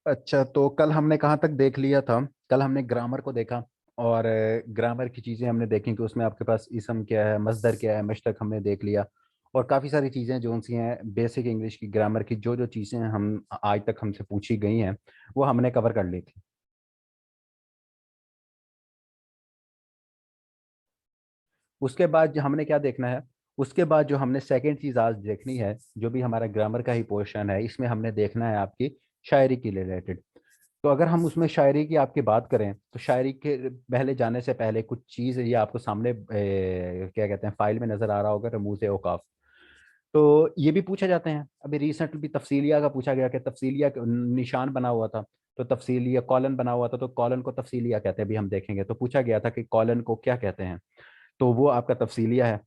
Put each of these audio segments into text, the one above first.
अच्छा, तो कल हमने कहाँ तक देख लिया था? कल हमने ग्रामर को देखा। और ग्रामर की चीज़ें हमने देखी कि उसमें आपके पास इसम क्या है, मस्दर क्या है, मशतक हमने देख लिया। और काफ़ी सारी चीज़ें जो सी हैं बेसिक इंग्लिश की ग्रामर की, जो जो चीज़ें हम आज तक हमसे पूछी गई हैं वो हमने कवर कर ली थी। उसके बाद जो हमने क्या देखना है, उसके बाद जो हमने सेकंड चीज़ आज देखनी है, जो भी हमारा ग्रामर का ही पोर्शन है, इसमें हमने देखना है आपकी शायरी की रिलेटेड। तो अगर हम उसमें शायरी की आपकी बात करें तो शायरी के पहले जाने से पहले कुछ चीज़ ये आपको सामने क्या कहते हैं फाइल में नजर आ रहा होगा, रमूज औकाफ। तो ये भी पूछा जाते हैं। अभी रिसेंट भी तफसीलिया का पूछा गया कि तफसीलिया का निशान बना हुआ था, तो तफसीलिया कॉलन बना हुआ था, तो कॉलन को तफसीलिया कहते हैं। अभी हम देखेंगे तो पूछा गया था कि कॉलन को क्या कहते हैं, तो वो आपका तफसीलिया है।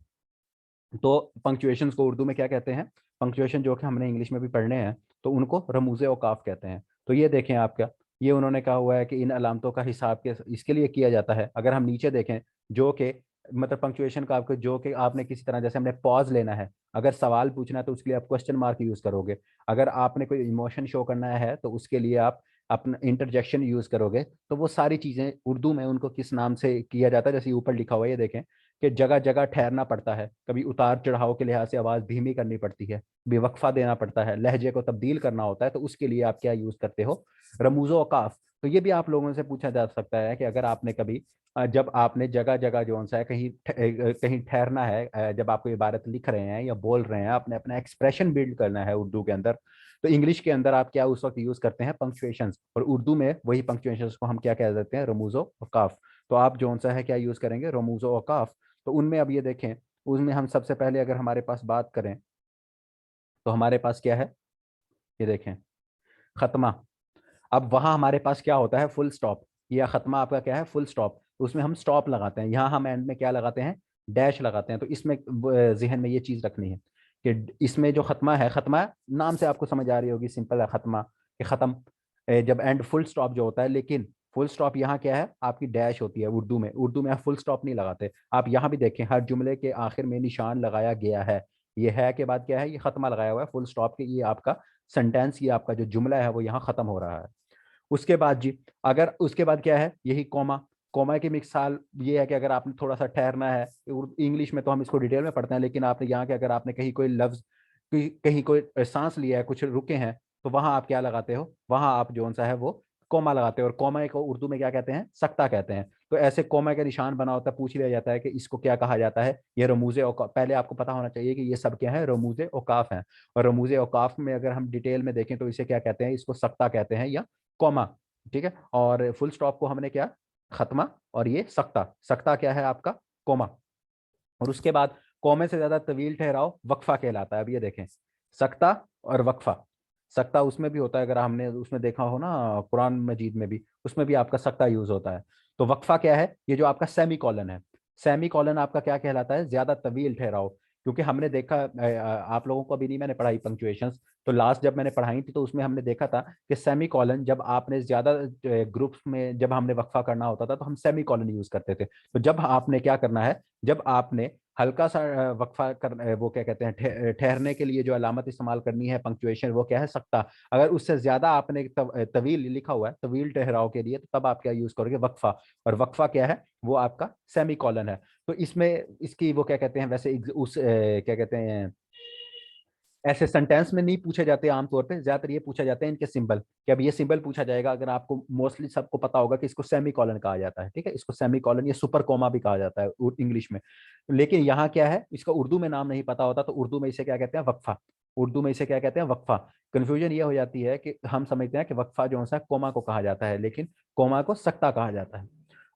तो पंक्चुएशंस को उर्दू में क्या कहते हैं? पंक्चुएशन जो कि हमने इंग्लिश में भी पढ़ने हैं, तो उनको रमूज औकाफ कहते हैं। तो ये देखें आपका, ये उन्होंने कहा हुआ है कि इन अलामतों का हिसाब के इसके लिए किया जाता है। अगर हम नीचे देखें, जो कि मतलब पंक्चुएशन का आपको, जो कि आपने किसी तरह जैसे हमने पॉज लेना है, अगर सवाल पूछना है तो उसके लिए आप क्वेश्चन मार्क यूज करोगे। अगर आपने कोई इमोशन शो करना है तो उसके लिए आप अपना इंटरजेक्शन यूज करोगे। तो वो सारी चीजें उर्दू में उनको किस नाम से किया जाता है, जैसे ऊपर लिखा हुआ है, ये देखें कि जगह जगह ठहरना पड़ता है, कभी उतार चढ़ाव के लिहाज से आवाज़ धीमी करनी पड़ती है, भी वक्फा देना पड़ता है, लहजे को तब्दील करना होता है, तो उसके लिए आप क्या यूज़ करते हो? रमूज़ो औकाफ। तो ये भी आप लोगों से पूछा जा सकता है कि अगर आपने कभी जब आपने जगह जगह जो सा है कहीं ठहरना है, जब आप कोई इबारत लिख रहे हैं या बोल रहे हैं, आपने अपना एक्सप्रेशन बिल्ड करना है उर्दू के अंदर, तो इंग्लिश के अंदर आप क्या उस वक्त यूज़ करते हैं? पंक्चुएशंस। और उर्दू में वही पंक्चुएशंस को हम क्या कह देते हैं? रमूज़ो औकाफ। तो आप जो सा है क्या यूज़ करेंगे? रमूज़ो औकाफ। तो उनमें अब ये देखें, उसमें हम सबसे पहले अगर हमारे पास बात करें तो हमारे पास क्या है, ये देखें, खत्मा। अब वहां हमारे पास क्या होता है? Full stop. या खत्मा आपका क्या है? Full stop. उसमें हम स्टॉप लगाते हैं, यहाँ हम एंड में क्या लगाते हैं? डैश लगाते हैं। तो इसमें जहन में ये चीज रखनी है कि इसमें जो खत्मा है, खत्मा नाम से आपको समझ आ रही होगी, सिंपल है खत्मा कि खत्म। जब एंड फुल स्टॉप जो होता है, लेकिन फुल स्टॉप यहाँ क्या है? आपकी डैश होती है उर्दू में। उर्दू में आप फुल स्टॉप नहीं लगाते। आप यहाँ भी देखें, हर जुमले के आखिर में निशान लगाया गया है। ये है के बाद क्या है? ये खत्मा लगाया हुआ है फुल स्टॉप के। ये आपका सेंटेंस, ये आपका जो जुमला है वो यहाँ खत्म हो रहा है। उसके बाद जी, अगर उसके बाद क्या है? यही कोमा। कोमा की मिसाल ये है कि अगर आपने थोड़ा सा ठहरना है, इंग्लिश में तो हम इसको डिटेल में पढ़ते हैं, लेकिन आपने यहाँ के अगर आपने कहीं कोई लफ्ज, कहीं कोई सांस लिया है, कुछ रुके हैं, तो वहां आप क्या लगाते हो? वहां आप जो सा है वो कोमा लगाते हो। और कोमा को उर्दू में क्या कहते हैं? सक्ता कहते हैं। तो ऐसे कोमा का निशान बना होता है, पूछ लिया जाता है कि इसको क्या कहा जाता है? ये रमूजे औकाफ। पहले आपको पता होना चाहिए कि ये सब क्या है? रमूजे औकाफ हैं। और रमूजे औकाफ में अगर हम डिटेल में देखें तो इसे क्या कहते हैं? इसको सक्ता कहते हैं या कॉमा। ठीक है। और फुल स्टॉप को हमने क्या? खत्मा। और ये सक्ता, सक्ता क्या है आपका? कोमा। और उसके बाद कौमे से ज्यादा तवील ठहराव वक्फा कहलाता है। अब ये देखें, सक्ता और वक्फा। सक्ता उसमें भी होता है, अगर हमने उसमें देखा हो ना कुरान मजीद में भी, उसमें भी आपका सक्ता यूज होता है। तो वक्फा क्या है? ये जो आपका सेमी कॉलन है, सेमी कॉलन आपका क्या कहलाता है? ज्यादा तवील ठहराव। क्योंकि हमने देखा, आप लोगों को अभी नहीं मैंने पढ़ाई पंक्चुएशंस, तो लास्ट जब मैंने पढ़ाई थी तो उसमें हमने देखा था कि सेमी कॉलन जब आपने ज्यादा ग्रुप्स में जब हमने वक्फा करना होता था तो हम सेमी कॉलन यूज करते थे। तो जब आपने क्या करना है, जब आपने हल्का सा वक्फा कर वो क्या कहते हैं ठहरने के लिए जो अलामत इस्तेमाल करनी है पंक्चुएशन, वो क्या है? सकता। अगर उससे ज्यादा आपने तवील लिखा हुआ है, तवील ठहराव के लिए, तो तब आप क्या यूज करोगे? वक्फा। और वक्फा क्या है? वो आपका सेमी कॉलन है। तो इसमें इसकी वो क्या कहते हैं वैसे क्या कहते हैं, ऐसे सेंटेंस में नहीं पूछे जाते आमतौर पे, ज्यादातर ये पूछा जाता है इनके सिंबल, कि अब ये सिंबल पूछा जाएगा। अगर आपको मोस्टली सबको पता होगा कि इसको सेमी कॉलन कहा जाता है, ठीक है, इसको सेमी कॉलन या सुपर कोमा भी कहा जाता है इंग्लिश में। लेकिन यहाँ क्या है, इसका उर्दू में नाम नहीं पता होता, तो उर्दू में इसे क्या कहते हैं? वक्फा। उर्दू में इसे क्या कहते हैं? वक्फा। कंफ्यूजन ये हो जाती है कि हम समझते हैं कि वक्फा जो है कोमा को कहा जाता है, लेकिन कोमा को सक्ता कहा जाता है।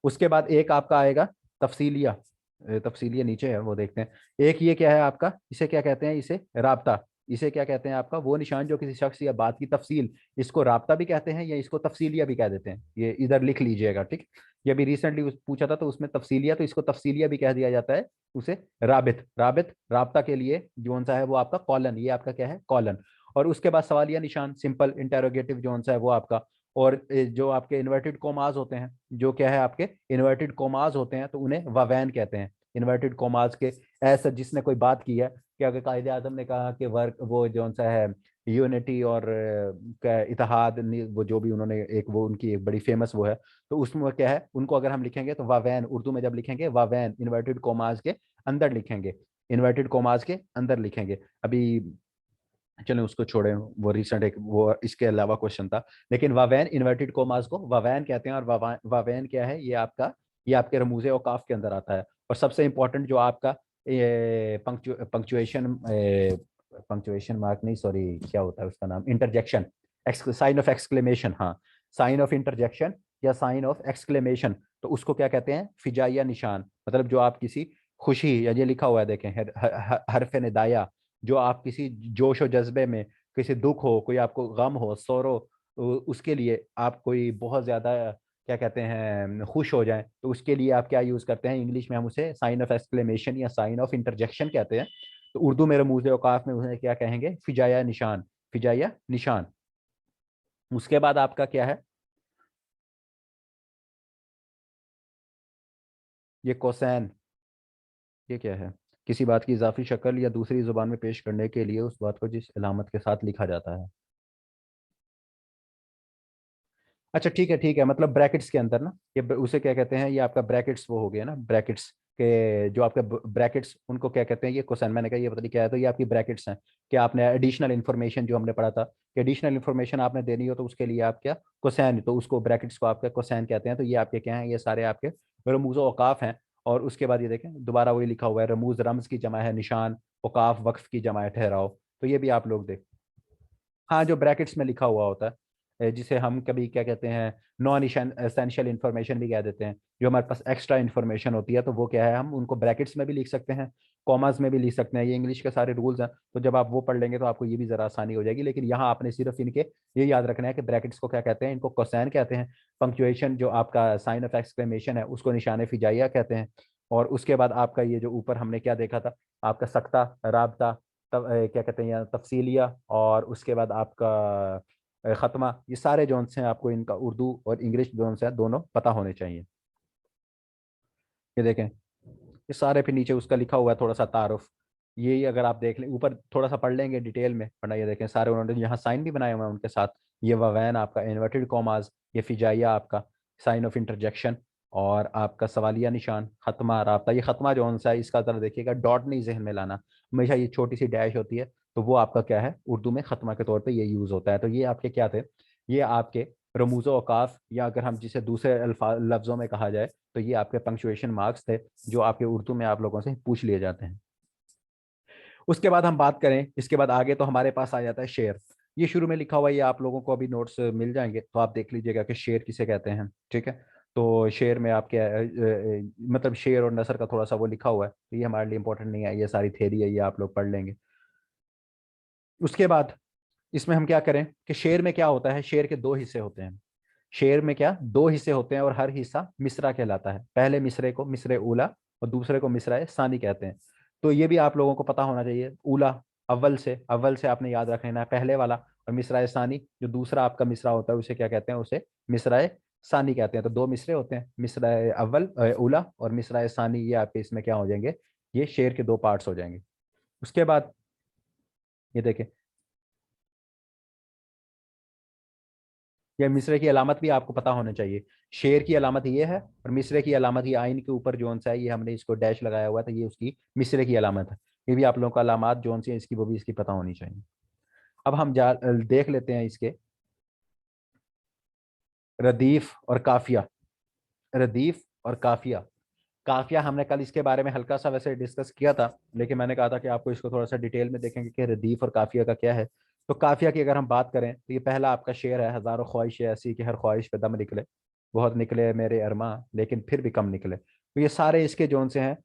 उसके बाद एक आपका आएगा तफसीलिया। तफसीलिया नीचे है, वो देखते हैं। एक ये क्या है आपका? इसे क्या कहते हैं? इसे राबता। इसे क्या कहते हैं? आपका वो निशान जो किसी शख्स या बात की तफसील, इसको राबता भी कहते हैं या इसको तफसीलिया भी कह देते हैं। ये इधर लिख लीजिएगा, ठीक। ये अभी रिसेंटली पूछा था तो उसमें तफसीलिया, तो इसको तफसीलिया भी कह दिया जाता है। उसे राबित, राबित राबता के लिए जो सा है वो आपका कॉलन, ये आपका क्या है? कॉलन। और उसके बाद सवालिया निशान, सिंपल इंटेरोगेटिव जो सा है वो आपका। और जो आपके इन्वर्टेड कोमाज होते हैं, जो क्या है आपके इन्वर्टेड कोमाज होते हैं, तो उन्हें वावैन कहते हैं। इन्वर्टेड कोमाज के ऐसा जिसने कोई बात की है कि अगर कायदे आजम ने कहा कि वर्क वो जो सा है यूनिटी और इत्तेहाद, वो जो भी उन्होंने एक वो उनकी एक बड़ी फेमस वो है। तो उसमें क्या है, उनको अगर हम लिखेंगे तो वावैन, उर्दू में जब लिखेंगे वावैन इन्वर्टेड कोमास के अंदर लिखेंगे, इन्वर्टेड कोमास के अंदर लिखेंगे। अभी चलो उसको छोड़े, वो रिसेंट एक वो इसके अलावा क्वेश्चन था। लेकिन वावैन इन्वर्टेड कोमास को वावैन कहते हैं, और वावैन क्या है, ये आपका, ये आपके रमूजे और काफ के अंदर आता है। और सबसे इंपॉर्टेंट जो आपका ये पंक्चुएशन, पंक्चुएशन मार्क नहीं, सॉरी, क्या होता है उसका नाम, इंटरजेक्शन, साइन ऑफ एक्सक्लेमेशन, हाँ, साइन ऑफ इंटरजेक्शन या साइन ऑफ एक्सक्लेमेशन, तो उसको क्या कहते हैं, फिजाइया निशान। मतलब जो आप किसी खुशी, या ये लिखा हुआ है देखें, हरफ निदाया, जो आप किसी जोश और जज्बे में, किसी दुख हो, कोई आपको गम हो, सोरो, उसके लिए आप कोई बहुत ज्यादा क्या कहते हैं खुश हो जाए, तो उसके लिए आप क्या यूज करते हैं, इंग्लिश में हम उसे साइन ऑफ एक्सक्लेमेशन या साइन ऑफ इंटरजेक्शन कहते हैं। तो उर्दू में रमूज औकाफ में उन्हें क्या कहेंगे, फिजाया निशान, फिजाया निशान। उसके बाद आपका क्या है, ये कोसैन, ये क्या है, किसी बात की इजाफी शक्ल या दूसरी जुबान में पेश करने के लिए उस बात को जिस अलामत के साथ लिखा जाता है। अच्छा ठीक है, ठीक है, मतलब ब्रैकेट्स के अंदर ना, ये उसे क्या कहते हैं, ये आपका ब्रैकेट्स वो हो गया ना, ब्रैकेट्स के जो आपके ब्रैकेट्स, उनको क्या कहते हैं, ये कोसाइन, मैंने कहा ये पता नहीं क्या है, तो ये आपकी ब्रैकेट्स हैं। कि आपने एडिशनल इन्फॉर्मेशन जो हमने पढ़ा था, कि एडिशनल इन्फॉर्मेशन आपने देनी हो तो उसके लिए आप क्या, कोसैन, तो उसको ब्रैकेट्स को आपका कोसैन कहते हैं। तो ये आपके क्या हैं, ये सारे आपके रमूज औकाफ हैं। और उसके बाद ये देखें दोबारा वही लिखा हुआ है, रमूज रम्ज की जमा है निशान, औकाफ वक्फ की जमा है ठहराओ। तो ये भी आप लोग देख, हाँ, जो ब्रैकेट्स में लिखा हुआ होता है, जिसे हम कभी क्या कहते हैं, नॉन एसेंशियल इन्फॉर्मेशन भी कह देते हैं, जो हमारे पास एक्स्ट्रा इन्फॉर्मेशन होती है, तो वो क्या है, हम उनको ब्रैकेट्स में भी लिख सकते हैं, कॉमास में भी लिख सकते हैं। ये इंग्लिश के सारे रूल्स हैं, तो जब आप वो पढ़ लेंगे तो आपको ये भी ज़रा आसानी हो जाएगी। लेकिन यहाँ आपने सिर्फ इनके ये याद रखना है कि ब्रैकेट्स को क्या कहते हैं, इनको कोसैन कहते हैं। पंक्चुएशन जो आपका साइन ऑफ एक्सक्लेमेशन है उसको निशान फिजाइया कहते हैं। और उसके बाद आपका ये जो ऊपर हमने क्या देखा था, आपका सख्ता, राबता, क्या कहते हैं, या तफसीलिया, और उसके बाद आपका खत्मा, ये सारे जोन से हैं, आपको इनका उर्दू और इंग्लिश जोन से दोनों पता होने चाहिए। ये देखें, ये सारे फिर नीचे उसका लिखा हुआ है थोड़ा सा तारुफ, ये अगर आप देख लें ऊपर थोड़ा सा पढ़ लेंगे डिटेल में, वरना ये देखें सारे उन्होंने यहाँ साइन भी बनाए हुए हैं उनके साथ। ये ववैन आपका इन्वर्टेड कॉमाज, ये फिजाइया आपका साइन ऑफ इंटरजेक्शन, और आपका सवालिया निशान, खत्मा, राब्ता। ये खत्मा जो सा है इसका जरा देखिएगा, डॉट नहीं जहन में लाना, हमेशा ये छोटी सी डैश होती है, तो वो आपका क्या है, उर्दू में खत्मा के तौर पर ये यूज़ होता है। तो ये आपके क्या थे, ये आपके रमूज़ औकाफ, या अगर हम जिसे दूसरे लफ्ज़ों में कहा जाए तो ये आपके पंक्चुएशन मार्क्स थे, जो आपके उर्दू में आप लोगों से पूछ लिए जाते हैं। उसके बाद हम बात करें, इसके बाद आगे तो हमारे पास आ जाता है शेर। ये शुरू में लिखा हुआ है, ये आप लोगों को अभी नोट्स मिल जाएंगे, तो आप देख लीजिएगा कि शेर किसे कहते हैं, ठीक है। तो शेर में आप क्या मतलब शेर और नसर का थोड़ा सा वो लिखा हुआ है, तो ये हमारे लिए इंपॉर्टेंट नहीं है, ये सारी थेरी है, ये आप लोग पढ़ लेंगे। उसके बाद इसमें हम क्या करें कि शेर में क्या होता है, शेर के दो हिस्से होते हैं। शेर में क्या, दो हिस्से होते हैं, और हर हिस्सा मिसरा कहलाता है। पहले मिसरे को मिसरे ऊला, और दूसरे को मिसरा सानी कहते हैं। तो ये भी आप लोगों को पता होना चाहिए। ऊला अव्वल से आपने याद रख लेना है, पहले वाला। और मिसरा सानी जो दूसरा आपका मिसरा होता है उसे क्या कहते हैं, उसे मिसरा सानी कहते हैं। तो दो मिसरे होते हैं, मिसरा अव्वल ऊला और मिसरा सानी, ये आपके इसमें क्या हो जाएंगे, ये शेर के दो पार्ट्स हो जाएंगे। उसके बाद ये देखें, या मिसरे की अलामत भी आपको पता होना चाहिए। शेर की अलामत ये है, और मिसरे की अलामत ये आइन के ऊपर जोन सा है, ये हमने इसको डैश लगाया हुआ था, ये उसकी मिसरे की अलामत है। ये भी आप लोगों का अलामत जोन सी है इसकी, वो भी इसकी पता होनी चाहिए। अब हम जा देख लेते हैं इसके रदीफ और काफिया। रदीफ और काफिया, काफिया हमने कल इसके बारे में हल्का सा वैसे डिस्कस किया था, लेकिन मैंने कहा था कि आपको इसको थोड़ा सा डिटेल में देखेंगे कि रदीफ और काफिया का क्या है। तो काफिया की अगर हम बात करें तो ये पहला आपका शेर है, हजारों ख्वाहिश ऐसी कि हर ख्वाहिश पे दम निकले, बहुत निकले मेरे अरमा लेकिन फिर भी कम निकले। तो ये सारे इसके जोन से हैं।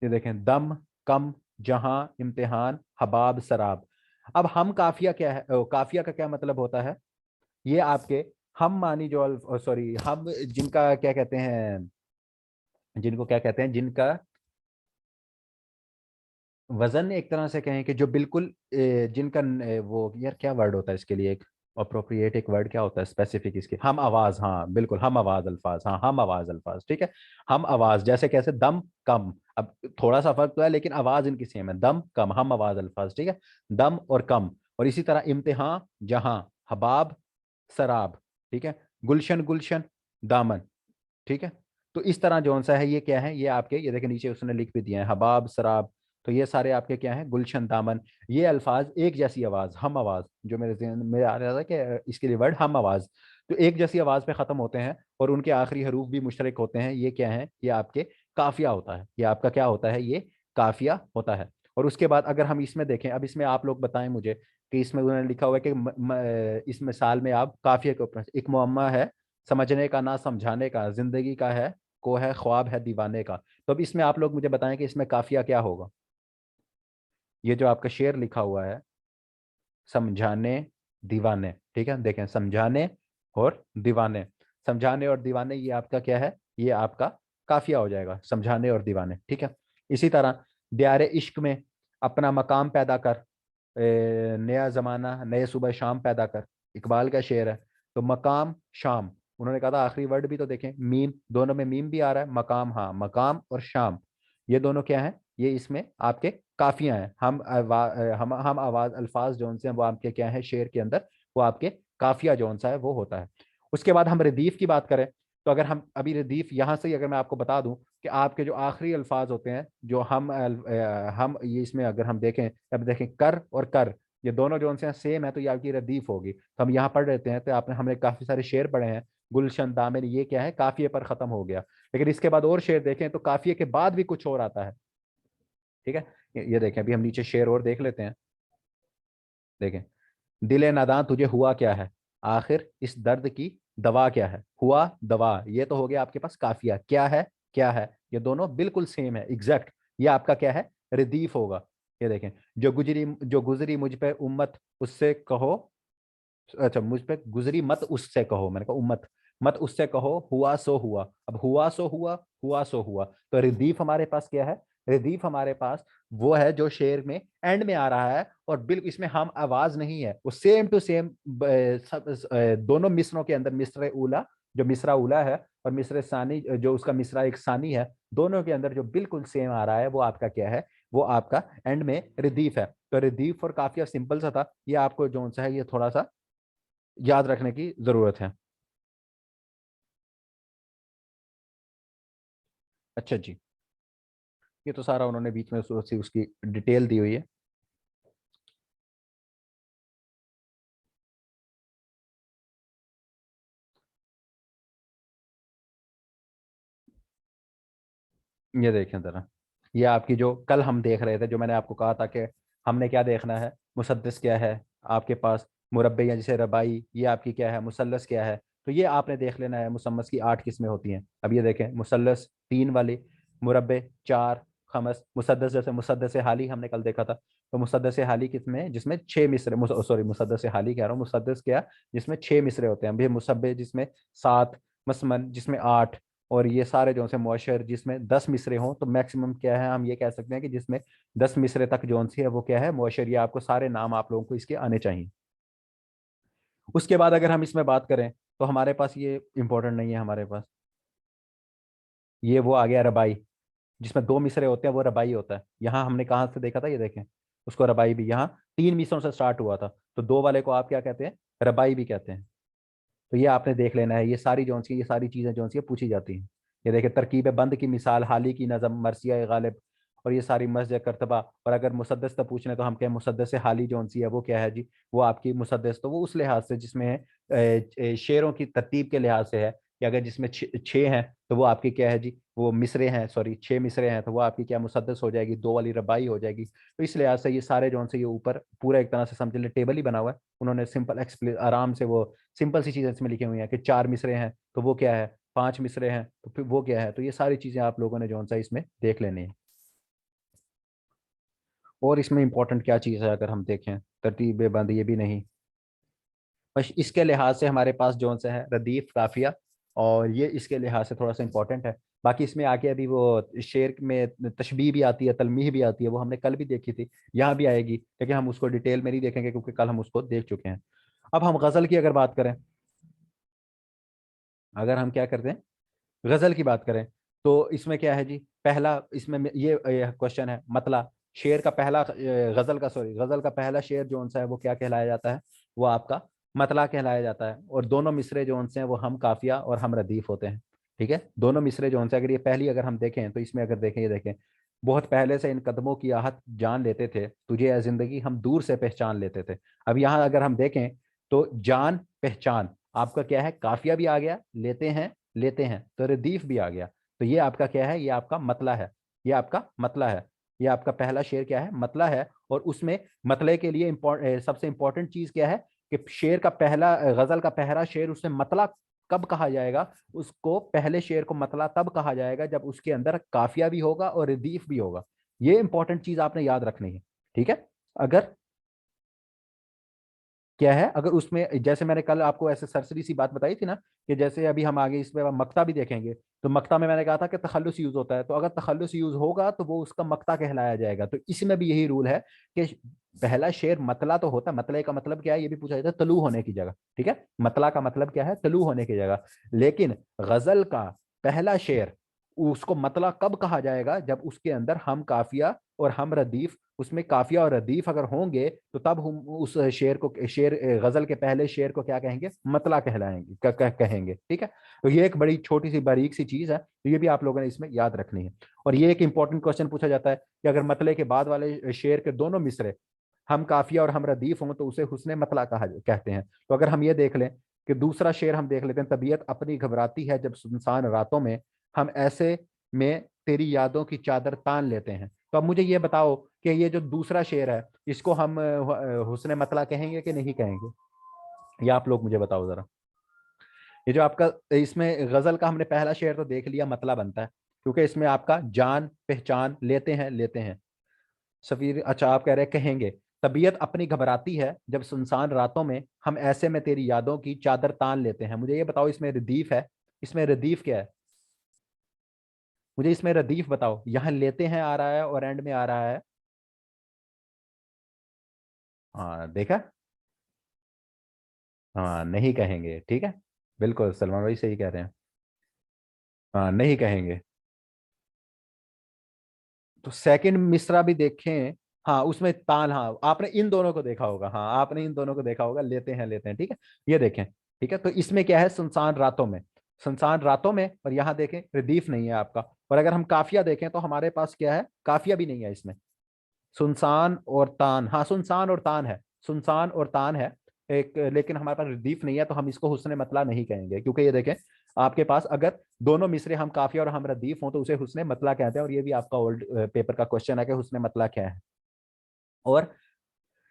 ये देखें, दम, कम, जहां, इम्तिहान, हबाब, शराब। अब हम काफिया क्या है, काफिया का क्या मतलब होता है, ये आपके हम मानी जो, सॉरी, हम जिनका क्या कहते हैं, जिनको क्या कहते हैं, जिनका वजन एक तरह से कहें कि जो बिल्कुल जिनका वो यार क्या वर्ड होता है इसके लिए, एक अप्रोप्रिएट एक वर्ड क्या होता है स्पेसिफिक इसके, हम आवाज, हाँ बिल्कुल, हम आवाज अल्फाज, हाँ हम आवाज अल्फाज, ठीक है। हम आवाज जैसे कैसे, दम, कम, अब थोड़ा सा फर्क तो है लेकिन आवाज इनकी सेम है, दम, कम, हम आवाज अल्फाज, ठीक है। दम और कम, और इसी तरह इम्तिहान, जहां, हबाब, सराब, ठीक है, गुलशन, गुलशन, दामन, ठीक है। तो इस तरह जो सा है ये क्या है, ये आपके, ये देखिए नीचे उसने लिख भी दिया है, हबाब, सराब। तो ये सारे आपके क्या है, गुलशन, दामन। ये अल्फाज एक जैसी आवाज, हम आवाज, जो मेरे ज़हन में आ रहा था कि इसके लिए वर्ड हम आवाज, तो एक जैसी आवाज पे खत्म होते हैं और उनके आखिरी हरूफ भी मुश्तरक होते हैं। ये क्या है, ये आपके काफिया होता है। ये आपका क्या होता है, ये काफिया होता है। और उसके बाद अगर हम इसमें देखें, अब इसमें आप लोग बताएं मुझे कि इसमें उन्होंने लिखा हुआ है कि इस मिसाल में आप काफिया के ऊपर, एक मुअम्मा है, समझने का ना समझाने का, जिंदगी का है, को है, ख्वाब है दीवाने का। तो अब इसमें आप लोग मुझे बताएं कि इसमें काफिया क्या होगा। ये जो आपका शेर लिखा हुआ है, समझाने, दीवाने, ठीक है, देखें, समझाने और दीवाने, समझाने और दीवाने, ये आपका क्या है, ये आपका काफिया हो जाएगा, समझाने और दीवाने, ठीक है। इसी तरह दियारे इश्क में अपना मकाम पैदा कर, नया जमाना, नए सुबह शाम पैदा कर, इकबाल का शेर है। तो मकाम, शाम, उन्होंने कहा था आखिरी वर्ड भी तो देखें, मीम, दोनों में मीम भी आ रहा है, मकाम, हाँ, मकाम और शाम, ये दोनों क्या है, ये इसमें आपके काफियां हैं। हम आवाज अल्फाज जौन से हैं वो आपके क्या है, शेर के अंदर वो आपके काफिया जौन सा है वो होता है। उसके बाद हम रदीफ की बात करें, तो अगर हम अभी रदीफ यहाँ से ही अगर मैं आपको बता दूं कि आपके जो आखिरी अल्फाज होते हैं, जो हम ये इसमें अगर हम देखें, अब देखें कर और कर, ये दोनों जो उनसे सेम है, तो ये आपकी रदीफ होगी। तो हम यहाँ पढ़ लेते हैं, तो आपने हमने काफी सारे शेर पढ़े हैं, गुलशन, दामिन, ये क्या है, काफिए पर खत्म हो गया। लेकिन इसके बाद और शेर देखें तो काफिए के बाद भी कुछ और आता है, ठीक है। ये देखें, अभी हम नीचे शेर और देख लेते हैं। देखें, दिले नादान तुझे हुआ क्या है, आखिर इस दर्द की दवा क्या है, हुआ, दवा, ये तो हो गया आपके पास काफिया, क्या है, क्या है, ये दोनों बिल्कुल सेम है, एग्जैक्ट। ये आपका क्या है, रदीफ होगा। ये देखें, जो गुजरी मुझ पे उम्मत, उससे कहो, अच्छा, मुझ पे गुजरी मत उससे कहो, मैंने कहा उम्मत, मत उससे कहो, हुआ सो हुआ। अब हुआ सो हुआ, हुआ सो हुआ, तो रिदीफ हमारे पास क्या है, रिदीफ हमारे पास वो है जो शेर में एंड में आ रहा है, और बिल्कुल इसमें हम आवाज नहीं है, वो सेम टू सेम दोनों मिसरों के अंदर, मिसरे उला, जो मिसरा उला है, और मिसरे सानी, जो उसका मिसरा एक सानी है, दोनों के अंदर जो बिल्कुल सेम आ रहा है वो आपका क्या है, वो आपका एंड में रिदीफ है। तो रिदीफ और काफिया सिंपल सा था, ये आपको जो सा है ये थोड़ा सा याद रखने की जरूरत है। अच्छा जी, ये तो सारा उन्होंने बीच में उसकी डिटेल दी हुई है। ये देखें जरा, ये आपकी जो कल हम देख रहे थे, जो मैंने आपको कहा था कि हमने क्या देखना है, मुसद्दस क्या है आपके पास, मुरब्बे या जैसे रबाई, ये आपकी क्या है, मुसल्लस क्या है। तो ये आपने देख लेना है, मुसम्मस की 8 किस्में होती हैं। अब ये देखें, मुसल्लस 3 वाली, मुरब्बे 4, खमस, मुसद्दस, जैसे मुसद्दस हाली हमने कल देखा था, तो मुसद्दस हाली किसमें, जिसमें 6 मिसरे, सॉरी, मुसद्दस हाली कह रहा हूँ, मुसद्दस क्या, जिसमें 6 मिसरे होते हैं। अभी मुसब्बे जिसमें 7, मसमन जिसमें 8, और ये सारे जो से मुअशर जिसमें 10 मिसरे हों, तो मैक्सिमम क्या है, हम ये कह सकते हैं कि जिसमें 10 मिसरे तक जो सी है वो क्या है, मुअशर। ये आपको सारे नाम आप लोगों को इसके आने चाहिए। उसके बाद अगर हम इसमें बात करें, तो हमारे पास ये इंपॉर्टेंट नहीं है हमारे पास, ये वो आ गया रबाई, जिसमें 2 मिसरे होते हैं, वो रबाई होता है। यहाँ हमने कहाँ से देखा था, ये देखें, उसको रबाई भी, यहाँ 3 मिसरों से स्टार्ट हुआ था, तो 2 वाले को आप क्या कहते हैं, रबाई भी कहते हैं। तो ये आपने देख लेना है, ये सारी जो सी, ये सारी चीजें जो सी पूछी जाती हैं। ये देखिए, तरकीब बंद की मिसाल, हाली की नज़म, मरसिया गालिब, और ये सारी मस्जिद करतबा। और अगर मुसद्दस तो पूछ लें, तो हम कहें मुसद्दस से हाली जो सी है वो क्या है जी, वो आपकी मुसद्दस, तो वो उस लिहाज से जिसमें है, शेरों की तरतीब के लिहाज से है, कि अगर जिसमें छः हैं तो वो आपकी क्या है जी, वो मिसरे हैं, सॉरी 6 मिसरे हैं, तो वो आपकी क्या, मुसद्दस हो जाएगी, 2 वाली रबाई हो जाएगी। तो इस लिहाज से ये सारे जो से ये ऊपर पूरा एक तरह से समझ लें टेबल ही बना हुआ है, उन्होंने सिंपल एक्सप्लेन आराम से, वो सिंपल सी चीजें इसमें लिखी हुई हैं कि 4 मिसरे हैं तो वो क्या है, 5 मिसरे हैं तो फिर वो क्या है। तो ये सारी चीजें आप लोगों ने जो सा इसमें देख लेनी है। और इसमें इंपॉर्टेंट क्या चीज़ है अगर हम देखें, तरतीब बंद, ये भी नहीं, बस इसके लिहाज से हमारे पास जो सा है रदीफ, काफिया, और ये इसके लिहाज से थोड़ा सा इंपॉर्टेंट है। बाकी इसमें आके अभी वो शेर में तशबीह भी आती है, तलमीह भी आती है, वो हमने कल भी देखी थी, यहाँ भी आएगी, लेकिन हम उसको डिटेल में नहीं देखेंगे क्योंकि कल हम उसको देख चुके हैं। अब हम गज़ल की अगर बात करें, अगर हम क्या करते हैं, गजल की बात करें, तो इसमें क्या है जी, पहला इसमें ये क्वेश्चन है, मतला, शेर का पहला गजल का पहला शेर जो सा है वो क्या कहलाया जाता है, वो आपका मतला कहलाया जाता है। और दोनों मिसरे जो से हैं वो हम काफिया और हम रदीफ होते हैं। ठीक है, दोनों मिसरे जो से, अगर ये पहली अगर हम देखें तो इसमें अगर देखें, ये देखें, बहुत पहले से इन कदमों की आहट जान लेते थे, तुझे ए जिंदगी हम दूर से पहचान लेते थे। अब यहाँ अगर हम देखें तो जान पहचान आपका क्या है, काफिया भी आ गया, लेते हैं तो रदीफ भी आ गया। तो ये आपका क्या है, ये आपका मतला है, ये आपका मतला है। ये आपका पहला शेर क्या है, मतला है। और उसमें मतले के लिए सबसे इंपॉर्टेंट चीज क्या है कि शेर का पहला गजल का पहला शेर, उसमें मतला कब कहा जाएगा, उसको पहले शेर को मतला तब कहा जाएगा जब उसके अंदर काफिया भी होगा और रदीफ भी होगा। ये इंपॉर्टेंट चीज आपने याद रखनी है। ठीक है, अगर क्या है, अगर उसमें जैसे मैंने कल आपको ऐसे सरसरी सी बात बताई थी ना, कि जैसे अभी हम आगे इसमें मक्ता भी देखेंगे, तो मक्ता में मैंने कहा था कि तखल्लुस यूज होता है, तो अगर तखल्लुस यूज होगा तो वो उसका मक्ता कहलाया जाएगा। तो इसमें भी यही रूल है कि पहला शेर मतला तो होता है, मतले का मतलब क्या है ये भी पूछा जाता है, तलू होने की जगह। ठीक है, मतला का मतलब क्या है, तलू होने की जगह। लेकिन गजल का पहला शेर, उसको मतला कब कहा जाएगा, जब उसके अंदर हम काफिया और हम रदीफ, उसमें काफिया और रदीफ अगर होंगे तो तब हम उस शेर को, शेर गजल के पहले शेर को क्या कहेंगे, मतला कहलाएंगे, कहेंगे। ठीक है, तो ये एक बड़ी छोटी सी बारीक सी चीज है, तो ये भी आप लोगों ने इसमें याद रखनी है। और ये एक इंपॉर्टेंट क्वेश्चन पूछा जाता है कि अगर मतले के बाद वाले शेर के दोनों मिसरे हम काफिया और हम रदीफ हों तो उसे हुस्ने मतला कहा कहते हैं। तो अगर हम ये देख लें कि दूसरा शेर हम देख लेते हैं, तबीयत अपनी घबराती है जब सुनसान रातों में, हम ऐसे में तेरी यादों की चादर तान लेते हैं। तो अब मुझे ये बताओ कि ये जो दूसरा शेर है, इसको हम हुस्ने मतला कहेंगे कि नहीं कहेंगे, या आप लोग मुझे बताओ जरा। ये जो आपका, इसमें गजल का हमने पहला शेर तो देख लिया, मतला बनता है, क्योंकि इसमें आपका जान पहचान लेते हैं। सफीर, अच्छा आप कह रहे हैं कहेंगे, तबीयत अपनी घबराती है जब सुनसान रातों में, हम ऐसे में तेरी यादों की चादर तान लेते हैं। मुझे ये बताओ इसमें रदीफ है, इसमें रदीफ क्या है, मुझे इसमें रदीफ बताओ। यहाँ लेते हैं आ रहा है और एंड में आ रहा है। हाँ देखा, हाँ नहीं कहेंगे। ठीक है, बिल्कुल सलमान भाई सही कह रहे हैं, हाँ नहीं कहेंगे। तो सेकंड मिसरा भी देखें, हाँ उसमें तान, हाँ आपने इन दोनों को देखा होगा, हाँ आपने इन दोनों को देखा होगा, लेते हैं। ठीक है, ये देखें। ठीक है, तो इसमें क्या है, सुनसान रातों में, सुनसान रातों में, और यहाँ देखें रदीफ नहीं है आपका। और अगर हम काफिया देखें तो हमारे पास क्या है, काफिया भी नहीं है इसमें। सुनसान और तान, हाँ सुनसान और तान है, सुनसान और तान है एक, लेकिन हमारे पास रदीफ नहीं है, तो हम इसको हुस्न मतला नहीं कहेंगे। क्योंकि ये देखें, आपके पास अगर दोनों मिसरे हम काफिया और हम रदीफ हों तो उसे हुस्न मतला कहते हैं। और ये भी आपका ओल्ड पेपर का क्वेश्चन है कि हुस्न मतला क्या है। और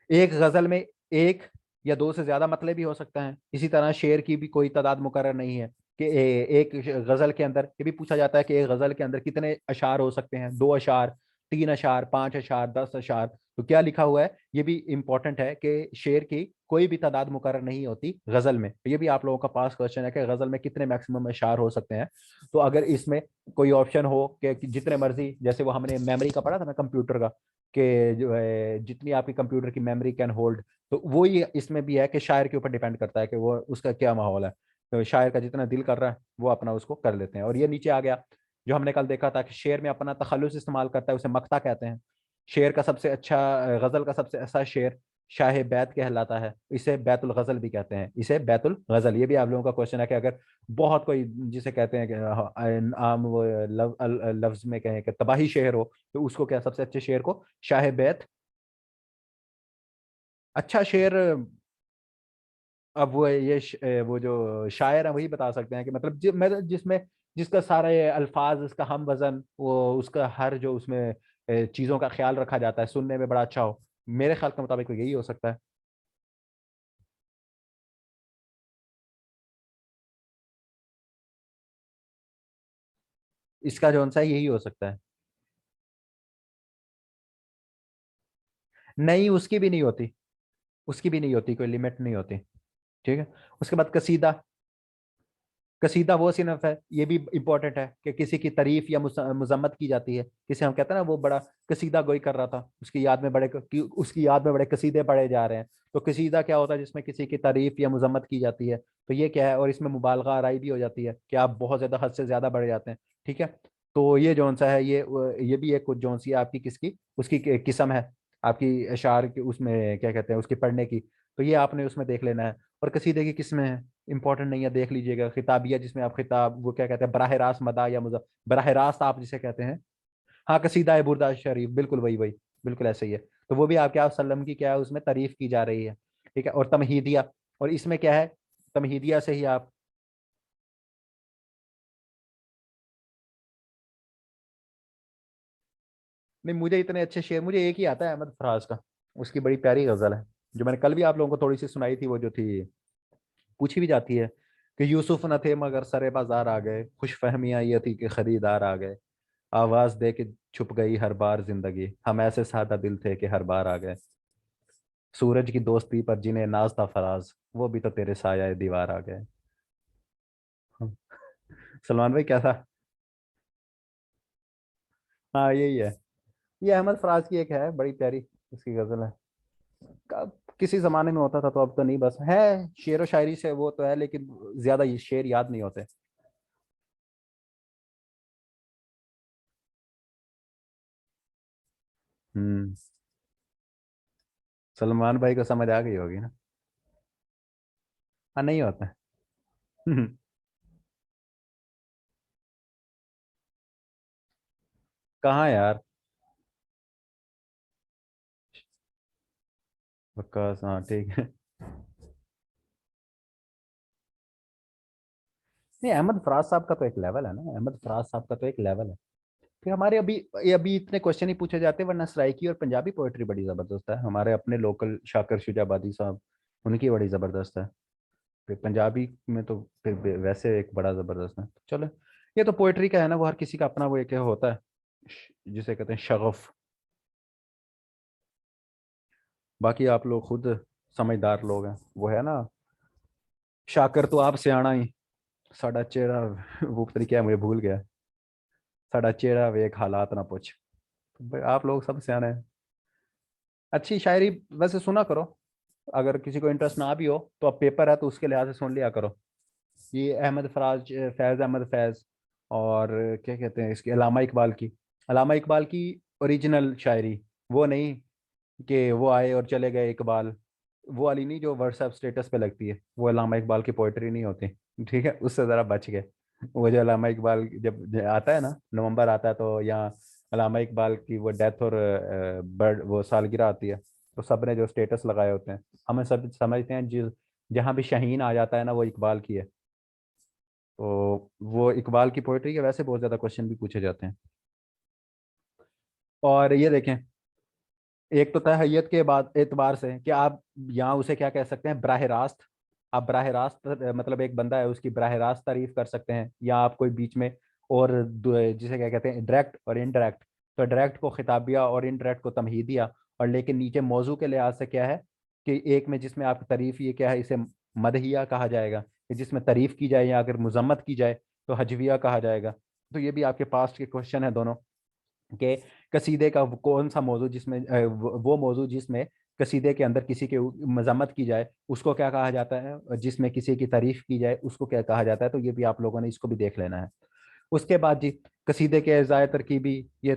एक गजल में एक या दो से ज्यादा मतलब भी हो सकता है। इसी तरह शेर की भी कोई तादाद मुकर्रर नहीं है कि एक गजल के अंदर, ये भी पूछा जाता है कि एक गजल के अंदर कितने अशार हो सकते हैं, 2 अशार, 3 अशार, 5 अशार, 10 अशार। तो क्या लिखा हुआ है, ये भी इंपॉर्टेंट है कि शेर की कोई भी तादाद मुकर्रर नहीं होती गजल में। तो ये भी आप लोगों का पास क्वेश्चन है कि गजल में कितने मैक्सिमम अशार हो सकते हैं। तो अगर इसमें कोई ऑप्शन हो कि जितने मर्जी, जैसे वो हमने मेमोरी का पढ़ा था ना कंप्यूटर का, कि जो है जितनी आपकी कंप्यूटर की मेमोरी कैन होल्ड, तो वो ही इसमें भी है कि शायर के ऊपर डिपेंड करता है कि वो उसका क्या माहौल है। तो शायर का जितना दिल कर रहा है वो अपना उसको कर लेते हैं। और ये नीचे आ गया, जो हमने कल देखा था कि शेर में अपना तखल्लुस इस्तेमाल करता है, उसे मक्ता कहते हैं। शेर का सबसे अच्छा, गजल का सबसे अच्छा शेर शाह बैत कहलाता है, इसे बैतुल गजल भी कहते हैं, इसे बैतुल गजल। ये भी आप लोगों का क्वेश्चन है कि अगर बहुत कोई जिसे कहते हैं कि आम वो लफ्ज में कहें कि तबाही शेर हो, तो उसको क्या सबसे अच्छे शेर को शाह बैत, अच्छा शेर। अब वो वो जो शायर है वही बता सकते हैं कि मतलब मतलब जिसमें जिसका सारे अल्फाज, उसका हम वजन, वो उसका हर जो उसमें चीजों का ख्याल रखा जाता है, सुनने में बड़ा अच्छा हो। मेरे ख्याल के मुताबिक तो यही हो सकता है। इसका जो आंसर है यही हो सकता है। नहीं, उसकी भी नहीं होती, उसकी भी नहीं होती, कोई लिमिट नहीं होती। ठीक है, उसके बाद कसीदा। कसीदा वो सिनफ है, ये भी इंपॉर्टेंट है कि किसी की तारीफ या मजम्मत की जाती है। किसे हम कहते हैं ना, वो बड़ा कसीदा गोई कर रहा था, उसकी याद में उसकी याद में बड़े कसीदे पढ़े जा रहे हैं। तो कसीदा क्या होता है, जिसमें किसी की तारीफ या मजम्मत की जाती है। तो ये क्या है, और इसमें मुबालगा आराई भी हो जाती है कि आप बहुत ज्यादा हद से ज्यादा बढ़ जाते हैं। ठीक है, तो ये जौन सा है, ये भी एक जौन सी है आपकी किसकी, उसकी किस्म है आपकी अशार की, उसमें क्या कहते हैं उसकी पढ़ने की। तो ये आपने उसमें देख लेना है। और कसीदे की किस्में हैं, इंपॉर्टेंट नहीं है, देख लीजिएगा। खिताबिया, जिसमें आप खिताब, वो क्या कहते हैं, बराह रास्त मदा या मुजा, बराह रास्त आप जिसे कहते हैं। हाँ, कसीदा है बुर्दा शरीफ, बिल्कुल वही वही, बिल्कुल ऐसे ही है। तो वो भी आप क्या सल्लम की क्या है, उसमें तारीफ की जा रही है। ठीक है, और तमहीदिया, और इसमें क्या है, तमहीदिया से ही आप। नहीं, मुझे इतने अच्छे शेर, मुझे एक ही आता है अहमद फराज का, उसकी बड़ी प्यारी गजल है, जो मैंने कल भी आप लोगों को थोड़ी सी सुनाई थी, वो जो थी, पूछी भी जाती है कि यूसुफ न थे मगर सरे बाजार आ गए, खुश फहमियां ये थी कि खरीदार आ गए, आवाज दे के छुप गई हर बार जिंदगी, हम ऐसे सादा दिल थे कि हर बार आ गए, सूरज की दोस्ती पर जिन्हें नाज था फराज, वो भी तो तेरे साया दीवार आ गए। हाँ, सलमान भाई क्या था। हाँ, यही है। ये अहमद फराज की एक है बड़ी प्यारी, उसकी गजल है। किसी जमाने में होता था, तो अब तो नहीं, बस है शेर व शायरी से वो तो है, लेकिन ज्यादा ये शेर याद नहीं होते। हम्म। सलमान भाई को समझ आ गई होगी ना। हाँ, नहीं होता। कहाँ यार। बकवास, हाँ ठीक है। नहीं, अहमद फराज साहब का तो एक लेवल है ना, अहमद फराज साहब का तो एक लेवल है। फिर हमारे अभी, ये अभी इतने क्वेश्चन ही पूछे जाते हैं, वरना सराइकी और पंजाबी पोएट्री बड़ी जबरदस्त है, हमारे अपने लोकल शाकर शुजाबादी साहब, उनकी बड़ी जबरदस्त है। फिर पंजाबी में तो फिर वैसे एक बड़ा जबरदस्त है। चलो, ये तो पोएट्री का है ना, वो हर किसी का अपना वो एक होता है, जिसे कहते हैं शगफ। बाकी आप लोग खुद समझदार लोग हैं, वो है ना, शाकर तो आप सियाणा ही, साडा चेहरा, वो पता नहीं क्या है, मुझे भूल गया, साडा चेहरा वेख हालात ना पूछ। तो भाई आप लोग सब सियाणे हैं। अच्छी शायरी वैसे सुना करो, अगर किसी को इंटरेस्ट ना भी हो तो अब पेपर है तो उसके लिहाज से सुन लिया करो। ये अहमद फराज, फैज़ अहमद फैज़, और क्या कहते हैं इसकी, अलामा इकबाल की, अलामा इकबाल की ओरिजिनल शायरी, वो नहीं कि वो आए और चले गए इकबाल, वो वाली नहीं जो व्हाट्सएप स्टेटस पे लगती है, वो अलामा इकबाल की पोइट्री नहीं होती। ठीक है, उससे ज़रा बच गए। वो जो अलामा इकबाल जब आता है ना, नवंबर आता है, तो यहाँ अलामा इकबाल की वो डेथ और बर्ड वो सालगिरह आती है, तो सब ने जो स्टेटस लगाए होते हैं, हमें सब समझते हैं जिस, जहाँ भी शाहीन आ जाता है ना, वो इकबाल की है। तो वो इकबाल की पोइट्री के वैसे बहुत ज़्यादा क्वेश्चन भी पूछे जाते हैं। और ये देखें, एक तो था हैयत के बाद एतबार से कि आप यहाँ उसे क्या कह सकते हैं, बराह रास्त, आप बराह रास्त मतलब एक बंदा है उसकी बराह रास्त तारीफ कर सकते हैं, या आप कोई बीच में, और जिसे क्या कहते हैं डायरेक्ट और इनडायरेक्ट, तो डायरेक्ट को खिताबिया और इनडायरेक्ट को तमहीदिया, और लेकिन नीचे मौजू के लिहाज से क्या है, कि एक में जिसमें आप तारीफ, ये क्या है, इसे मदहिया कहा जाएगा, कि जिसमें तारीफ की जाए, या अगर मुजम्मत की जाए तो हजविया कहा जाएगा। तो ये भी आपके पास्ट के क्वेश्चन है दोनों, कि कसीदे का कौन सा मौजू जिसमें वो मौजू जिसमें कसीदे के अंदर किसी की मजम्मत की जाए उसको क्या कहा जाता है, और जिसमें किसी की तारीफ की जाए उसको क्या कहा जाता है। तो ये भी आप लोगों ने इसको भी देख लेना है। उसके बाद जी, कसीदे के ज़ाय तरकीबी, ये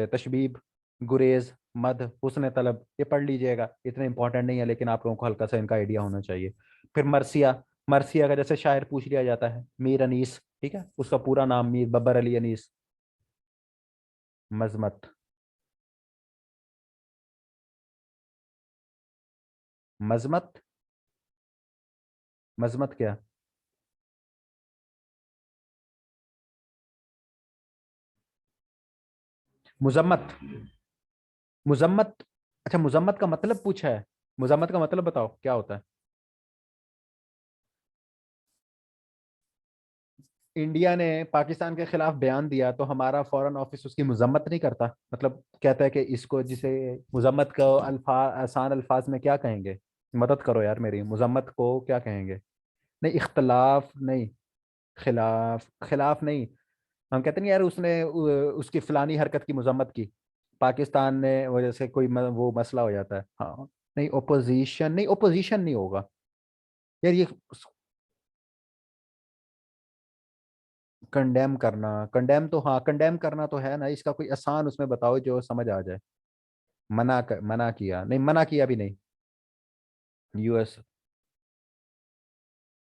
तशबीब, गुरेज, मद, हुस्न तलब, ये पढ़ लीजिएगा, इतने इंपॉर्टेंट नहीं है, लेकिन आप लोगों को हल्का सा इनका आइडिया होना चाहिए। फिर मरसिया, मरसिया का जैसे शायर पूछ लिया जाता है, मीर अनीस, ठीक है, उसका पूरा नाम मीर बब्बर अली अनीस। मजमत, मजमत, मजमत क्या, मुजम्मत, मुजम्मत, अच्छा मुजम्मत का मतलब पूछा है, मुजम्मत का मतलब बताओ क्या होता है। इंडिया ने पाकिस्तान के खिलाफ बयान दिया तो हमारा फॉरेन ऑफिस उसकी मुजम्मत नहीं करता, मतलब कहता है कि इसको, जिसे मुजम्मत को आसान अल्फाज में क्या कहेंगे, मदद करो यार मेरी, मुजम्मत को क्या कहेंगे। नहीं, इख्तलाफ नहीं, खिलाफ, खिलाफ नहीं, हम कहते नहीं यार उसने उसकी फलानी हरकत की मुजम्मत की, पाकिस्तान ने वजह से कोई वो मसला हो जाता है, हाँ। नहीं, ओपोजिशन नहीं, ओपोजिशन नहीं होगा यार, ये कंडेम करना, कंडेम तो हाँ, कंडेम करना तो है ना, इसका कोई आसान उसमें बताओ जो समझ आ जाए। मना किया नहीं, मना किया भी नहीं। यूएस,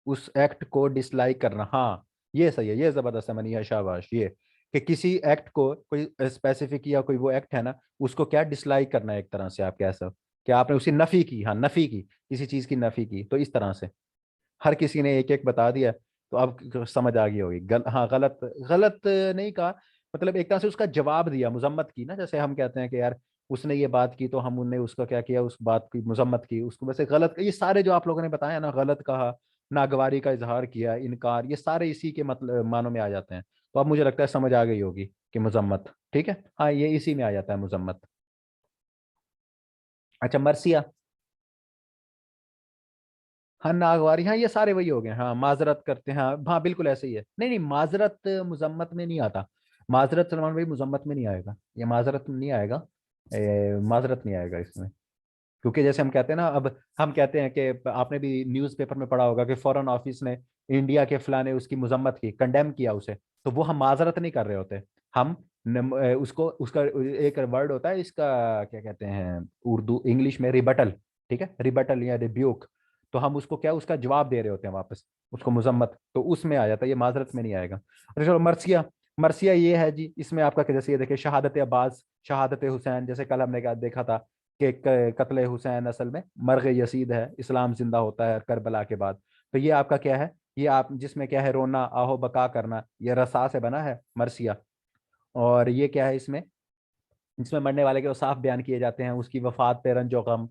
उस एक्ट को डिसलाइक करना, हाँ ये सही है, ये जबरदस्त है मनीषा, शाबाश। ये कि किसी एक्ट को, कोई स्पेसिफिक या कोई वो एक्ट है ना, उसको क्या डिसलाइक करना है एक तरह से, आप कह सकते, कि आपने उसकी नफी की, हाँ नफी की, किसी चीज की नफी की, तो इस तरह से हर किसी ने एक एक बता दिया, तो अब समझ आ गई होगी। हाँ गलत, गलत नहीं कहा, मतलब एक तरह से उसका जवाब दिया, मजम्मत की ना, जैसे हम कहते हैं कि यार उसने ये बात की तो हम उनने उसका क्या किया, उस बात की मजम्मत की, उसको वैसे गलत, ये सारे जो आप लोगों ने बताया ना, गलत कहा, नागवारी का इजहार किया, इनकार, ये सारे इसी के मतलब मानों में आ जाते हैं। तो अब मुझे लगता है समझ आ गई होगी कि मजम्मत, ठीक है, हाँ ये इसी में आ जाता है मजम्मत। अच्छा मरसिया, हाँ नागवारी, हाँ ये सारे वही हो गए, हाँ माजरत करते हैं, हाँ हाँ बिल्कुल ऐसे ही है, नहीं नहीं माजरत मुजम्मत में नहीं आता। माजरत सलमान भाई मुजम्मत में नहीं आएगा, ये माजरत में नहीं आएगा, माजरत नहीं आएगा इसमें। क्योंकि जैसे हम कहते हैं ना, अब हम कहते हैं कि आपने भी न्यूज़पेपर में पढ़ा होगा कि फॉरेन ऑफिस ने इंडिया के फलाने उसकी मजम्मत की, कंडेम किया उसे, तो वो हम माजरत नहीं कर रहे होते, हम उसको, उसका एक वर्ड होता है इसका, क्या कहते हैं उर्दू इंग्लिश में, रिबटल, ठीक है, रिबटल या रिब्यूक, तो हम उसको क्या, उसका जवाब दे रहे होते हैं वापस, उसको मजम्मत, तो उसमें आ जाता है, ये माजरत में नहीं आएगा। अच्छा चलो मरसिया, मरसिया ये है जी, इसमें आपका जैसे ये देखिए, शहादत अब्बास, शहादत हुसैन, जैसे कल हमने देखा था कि कत्ले हुसैन असल में मर्ग यसीद है, इस्लाम जिंदा होता है करबला के बाद। तो ये आपका क्या है, ये आप जिसमें क्या है, रोना आहो बका करना, ये रसा से बना है मरसिया। और ये क्या है इसमें, जिसमें मरने वाले के औसाफ बयान किए जाते हैं, उसकी वफात पे रंजो गम,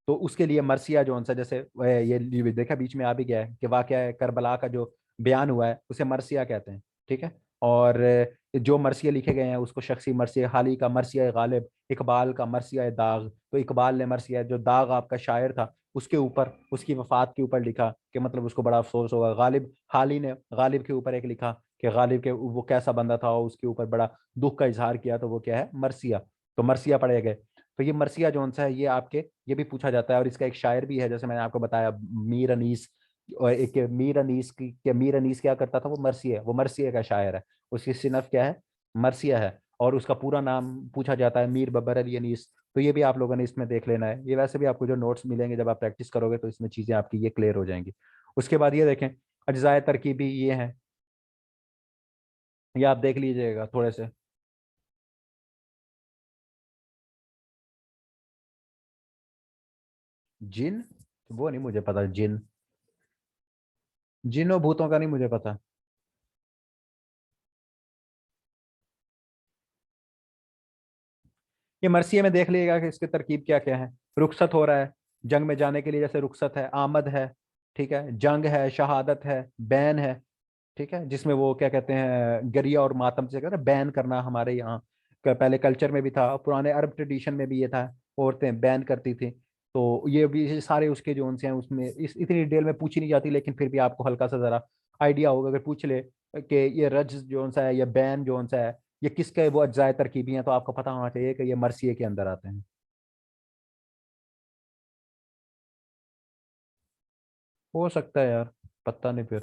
तो उसके लिए मरसिया जो सा, जैसे ये देखा बीच में आ भी गया है कि वाकया है करबला का जो बयान हुआ है उसे मरसिया कहते हैं, ठीक है। और जो मरसिया लिखे गए हैं उसको शख्सी मरसिया, हाली का मरसिया गालिब, इकबाल का मरसिया दाग, तो इकबाल ने मरसिया जो दाग आपका शायर था उसके ऊपर, उसकी वफात के ऊपर लिखा, कि मतलब उसको बड़ा अफसोस होगा। गालिब, हाली ने गालिब के ऊपर एक लिखा कि गालिब के वो कैसा बंदा था, और उसके ऊपर बड़ा दुख का इजहार किया, तो वो क्या है मरसिया, तो मरसिया पढ़े गए। तो ये मरसिया जो सा है, ये आपके, ये भी पूछा जाता है, और इसका एक शायर भी है, जैसे मैंने आपको बताया मीर अनीस, और एक मीर अनीस की, क्या मीर अनीस क्या करता था, वो मरसिया, वो मरसिया का शायर है, उसकी सिनफ क्या है, मरसिया है, और उसका पूरा नाम पूछा जाता है मीर बबर अली अनीस। तो ये भी आप लोगों ने इसमें देख लेना है, ये वैसे भी आपको जो नोट्स मिलेंगे जब आप प्रैक्टिस करोगे तो इसमें चीजें आपकी ये क्लियर हो जाएंगी। उसके बाद ये देखें, अज्जाए तरकीबी ये हैं, ये आप देख लीजिएगा थोड़े से। जिन, वो नहीं मुझे पता, जिन, जिनों भूतों का नहीं मुझे पता। ये मरसिए में देख लीजिएगा कि इसकी तरकीब क्या क्या है। रुखसत हो रहा है, जंग में जाने के लिए, जैसे रुखसत है, आमद है, ठीक है, जंग है, शहादत है, बैन है, ठीक है, जिसमें वो क्या कहते हैं, गरिया और मातम से कहते हैं बैन करना, हमारे यहाँ पहले कल्चर में भी था, पुराने अरब ट्रेडिशन में भी ये था, औरतें बैन करती थी। तो ये भी, ये सारे उसके जो उनसे हैं उसमें, इस इतनी डिटेल में पूछी नहीं जाती, लेकिन फिर भी आपको हल्का सा जरा आइडिया होगा अगर पूछ ले कि ये रज जो सा है, ये बैन जो सा है, ये किसके वो अज्जाए तरकीबी हैं, तो आपको पता होना चाहिए कि ये मरसिए के अंदर आते हैं। हो सकता है यार, पता नहीं फिर।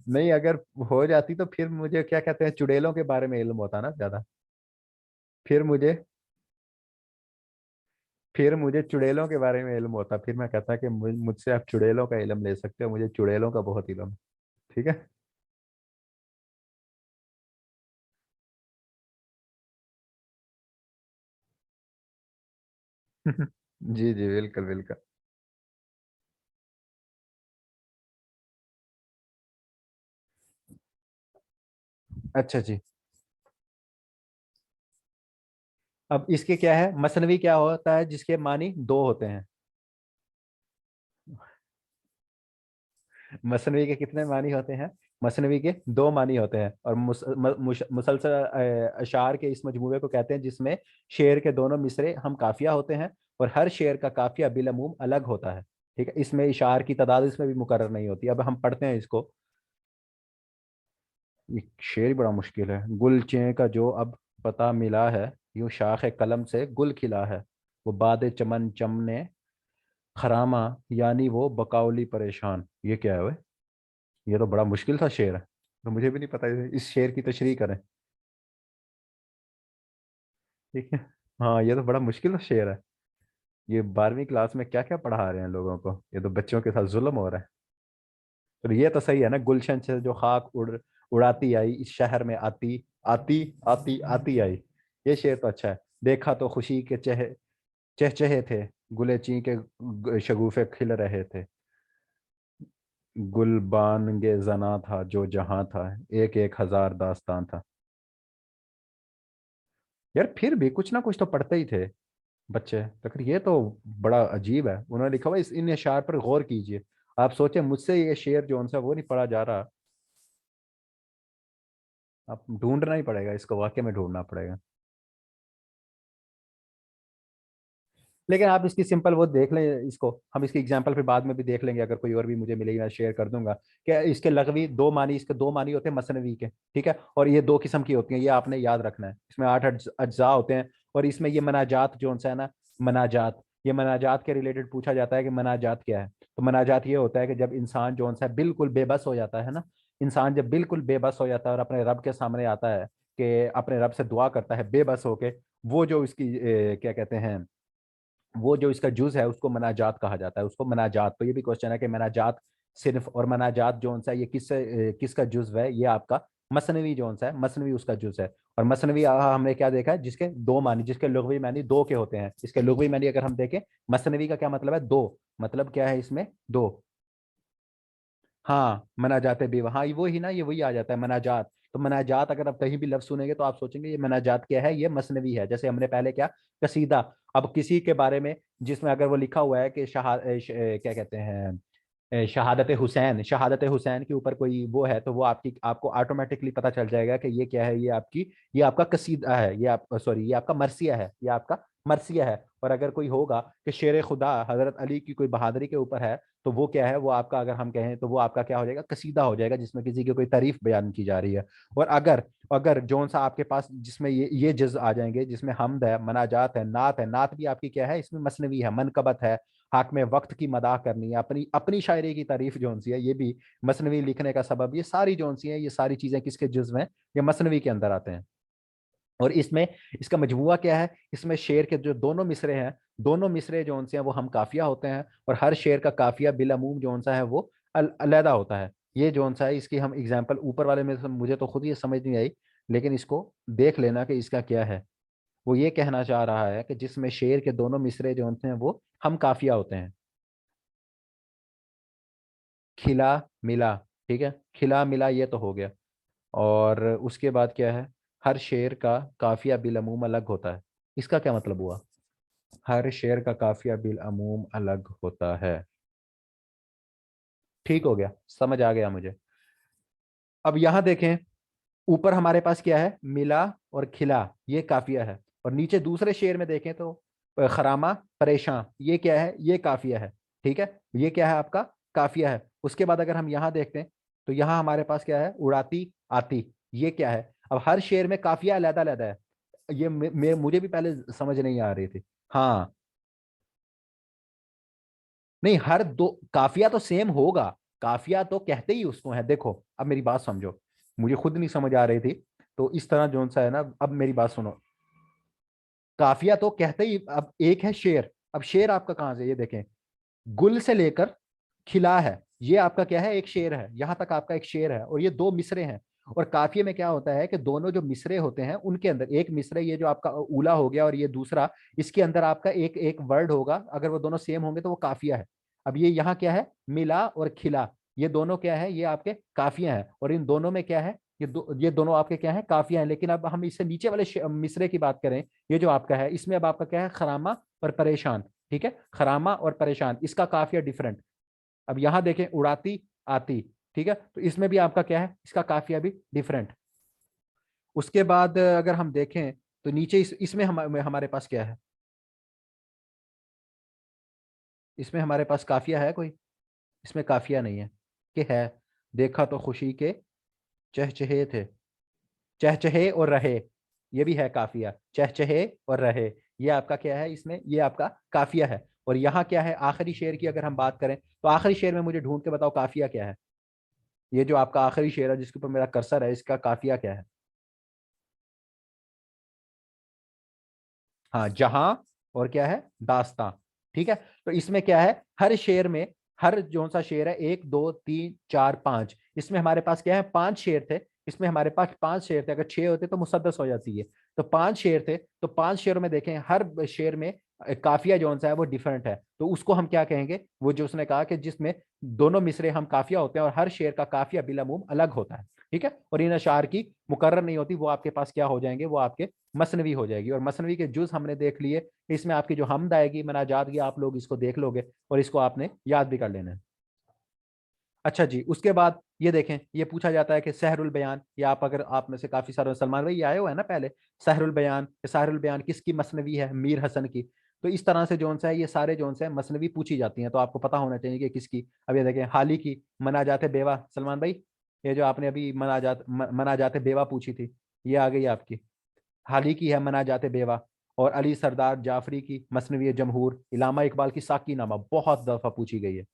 नहीं अगर हो जाती तो फिर मुझे क्या कहते हैं, चुड़ैलों के बारे में इल्म होता ना ज्यादा, फिर मुझे, फिर मुझे चुड़ैलों के बारे में इल्म होता, फिर मैं कहता कि मुझसे आप चुड़ैलों का इल्म ले सकते हो, मुझे चुड़ैलों का बहुत इल्म है। ठीक है। जी जी बिल्कुल बिल्कुल। अच्छा जी, अब इसके क्या है, मसनवी क्या होता है जिसके मानी दो होते हैं। मसनवी के कितने मानी होते हैं, मसनवी के दो मानी होते हैं, और मुसलसल अशार के इस मजमूए को कहते हैं जिसमें शेर के दोनों मिसरे हम काफिया होते हैं, और हर शेर का काफिया बिलमूम अलग होता है। ठीक है, इसमें इशार की तादाद इसमें भी मुकर्रर नहीं होती। अब हम पढ़ते हैं इसको। ये शेर ही बड़ा मुश्किल है, गुल चे का जो अब पता मिला है, यूं शाख कलम से गुल खिला है, वो बाद चमन चमने खरामा, यानी वो बकाउली परेशान। ये क्या है? ये तो बड़ा मुश्किल सा शेर है, तो मुझे भी नहीं पता। इस शेर की तशरीह करें। ठीक है। हाँ, ये तो बड़ा मुश्किल सा शेर है। ये 12वीं क्लास में क्या क्या पढ़ा रहे हैं लोगों को, ये तो बच्चों के साथ जुल्म हो रहा है। तो ये तो सही है ना, गुलशन से जो खाक उड़ाती आई, इस शहर में आती आती आती आती आई। ये शेर तो अच्छा है। देखा तो खुशी के चहचहे थे, गुले ची के शगुफे खिल रहे थे, गुलबानगे जना था जो जहां था, एक एक हजार दास्तान था। यार फिर भी कुछ ना कुछ तो पढ़ते ही थे बच्चे। लेकिन ये तो बड़ा अजीब है। उन्होंने लिखा हुआ, इस इन अशार पर गौर कीजिए। आप सोचे मुझसे ये शेर जो उनसा वो नहीं पढ़ा जा रहा। आप ढूंढना ही पड़ेगा इसको, वाकई में ढूंढना पड़ेगा। लेकिन आप इसकी सिंपल वो देख लें इसको, हम इसकी एग्जांपल फिर बाद में भी देख लेंगे, अगर कोई और भी मुझे मिलेगी मैं शेयर कर दूंगा। कि इसके लगवी दो मानी, इसके दो मानी होते हैं मसनवी के। ठीक है, और ये दो किस्म की होती हैं, ये आपने याद रखना है। इसमें 8 अज्जा होते हैं। और इसमें ये मनाजात जो सा है ना, मनाजात, ये मनाजात के रिलेटेड पूछा जाता है कि मनाजात क्या है। तो मनाजात ये होता है कि जब इंसान जो सा है बिल्कुल बेबस हो जाता है ना, इंसान जब बिल्कुल बेबस हो जाता है और अपने रब के सामने आता है, कि अपने रब से दुआ करता है बेबस होके, वो जो इसकी क्या कहते हैं, वो जो इसका जुज है उसको मनाजात कहा जाता है, उसको मनाजात। तो ये भी क्वेश्चन है कि मनाजात सिर्फ और मनाजात जो सा है ये किसका जुज है? ये आपका मसनवी जो सा है, मसनवी उसका जुज है। और मसनवी हमने क्या देखा है, जिसके दो मानी, जिसके लुग़वी मानी दो के होते हैं। इसके लुग़वी मानी अगर हम देखें, मसनवी का क्या मतलब है? दो। मतलब क्या है इसमें? दो। हाँ, मनाजात भी, हाँ वो ही ना, ये वही आ जाता है मनाजात। तो मनाजात अगर आप कहीं भी लफ्ज सुनेंगे तो आप सोचेंगे ये मनाजात क्या है, ये मसनवी है। जैसे हमने पहले क्या, कसीदा। अब किसी के बारे में जिसमें अगर वो लिखा हुआ है कि क्या कहते हैं, शहादत हुसैन, शहादत हुसैन के ऊपर कोई वो है, तो वो आपको ऑटोमेटिकली पता चल जाएगा कि ये क्या है, ये आपका कसीदा है, ये आप सॉरी ये आपका मरसिया है, ये आपका मरसिया है। और अगर कोई होगा कि शेर खुदा हजरत अली की कोई बहादुरी के ऊपर है, तो वो क्या है, वो आपका अगर हम कहें तो वो आपका क्या हो जाएगा, कसीदा हो जाएगा, जिसमें किसी की कोई तारीफ बयान की जा रही है। और अगर अगर जोन सा आपके पास जिसमें ये जज आ जाएंगे, जिसमें हमद है, मनाजात है, नात है। नात भी आपकी क्या है, इसमें मसनवी है, मनकबत है, हाक में वक्त की मदाह करनी है, अपनी अपनी शायरी की तारीफ जोन सी है, ये भी मसनवी लिखने का सबब। ये सारी जोन सी है, ये सारी चीजें किसके जुज्व हैं? ये मसनवी के अंदर आते हैं। और इसमें इसका मजमुआ क्या है, इसमें शेर के जो दोनों मिसरे हैं, दोनों मिसरे जो उनसे हैं वो हम काफिया होते हैं। और हर शेर का काफिया बिलामूम जो सा है वो अलहदा होता है। ये जो सा है, इसकी हम एग्जाम्पल ऊपर वाले में मुझे तो खुद ये समझ नहीं आई, लेकिन इसको देख लेना कि इसका क्या है। वो ये कहना चाह रहा है कि जिसमें शेर के दोनों मिसरे जो होते हैं वो हम काफिया होते हैं। खिला मिला, ठीक है, खिला मिला ये तो हो गया। और उसके बाद क्या है, हर शेर का काफिया बिलअमूम अलग होता है। इसका क्या मतलब हुआ? हर शेर का काफिया बिलअमूम अलग होता है। ठीक हो गया, समझ आ गया मुझे। अब यहां देखें, ऊपर हमारे पास क्या है, मिला और खिला, ये काफिया है। और नीचे दूसरे शेर में देखें तो खरामा परेशान, ये क्या है, ये काफिया है। ठीक है, ये क्या है आपका, काफिया है। उसके बाद अगर हम यहाँ देखते हैं, तो यहाँ हमारे पास क्या है, उड़ाती आती, ये क्या है। अब हर शेर में काफिया अलग अलग है। ये मुझे भी पहले समझ नहीं आ रही थी। हाँ, नहीं, हर दो काफिया तो सेम होगा। काफिया तो कहते ही उसको है। देखो अब मेरी बात समझो, मुझे खुद नहीं समझ आ रही थी। तो इस तरह जोन सा है ना, अब मेरी बात सुनो। काफिया तो कहते ही, अब एक है शेर। अब शेर आपका कहां से, ये देखें, गुल से लेकर खिला है, ये आपका क्या है, एक शेर है। यहां तक आपका एक शेर है, और ये दो मिसरे हैं। और काफिये में क्या होता है कि दोनों जो मिसरे होते हैं उनके अंदर एक मिसरे, ये जो आपका उला हो गया और ये दूसरा, इसके अंदर आपका एक एक वर्ड होगा। अगर वो दोनों सेम होंगे तो वो काफिया है। अब ये यहाँ क्या है, मिला और खिला, ये दोनों क्या है, ये आपके काफिया हैं। और इन दोनों में क्या है, ये दोनों आपके क्या है, काफिया हैं। लेकिन अब हम इससे नीचे वाले मिसरे की बात करें, ये जो आपका है, इसमें अब आपका क्या है, खरामा और परेशान। ठीक है, खरामा और परेशान, इसका काफिया डिफरेंट। अब यहां देखें, उड़ाती आती, ठीक है, तो इसमें भी आपका क्या है, इसका काफिया भी डिफरेंट। उसके बाद अगर हम देखें, तो नीचे इसमें हमारे पास क्या है, इसमें हमारे पास काफिया है कोई? इसमें काफिया नहीं है। कि है, देखा तो खुशी के चहचहे थे, चहचहे और रहे। ये भी है काफिया, चहचहे और रहे, ये आपका क्या है इसमें, ये आपका काफिया है। और यहाँ क्या है आखिरी शेर की अगर हम बात करें, तो आखिरी शेर में मुझे ढूंढ के बताओ काफिया क्या है। ये जो आपका आखिरी शेर है जिसके ऊपर मेरा कर्सर है, इसका काफिया क्या है। हाँ, जहां और क्या है दास्तां। ठीक है, तो इसमें क्या है हर शेर में, हर जो सा शेर है, एक दो तीन चार पांच, इसमें हमारे पास क्या है पांच शेर थे। इसमें हमारे पास पांच शेर थे, अगर छह होते तो मुसद्दस हो जाती है। तो पांच शेर थे, तो पांच शेरों में देखें हर शेर में काफिया जो सा है वो डिफरेंट है, तो उसको हम क्या कहेंगे, वो जो उसने कहा कि जिसमें दोनों मिसरे हम काफिया होते हैं और हर शेर का काफिया बिलामुम अलग होता है। ठीक है, और इन अशार की मुकर्रर नहीं होती, वो आपके पास क्या हो जाएंगे, वो आपके मसनवी हो जाएगी। और मसनवी के जुज हमने देख लिए, इसमें आपकी जो हमद आएगी मनाजात की, आप लोग इसको देख लोगे और इसको आपने याद भी कर लेना है। अच्छा जी, उसके बाद ये देखें, ये पूछा जाता है कि सहरुल बयान, या आप अगर आप में से काफी सारे सलमान भाई आए हुए हैं ना पहले, सहरुल बयान, सहरुल बयान किसकी मसनवी है, मीर हसन की। तो इस तरह से जोन सा है, ये सारे जोन से मसनवी पूछी जाती हैं, तो आपको पता होना चाहिए कि किसकी। अब ये देखें हाली की मनाजात बेवा, सलमान भाई ये जो आपने अभी मनाजात बेवा पूछी थी, ये आ गई आपकी। हाली की है मनाजात बेवा। और अली सरदार जाफरी की मसनवी जमहूर, इलामा इकबाल की साकी नामा बहुत दफा पूछी गई है,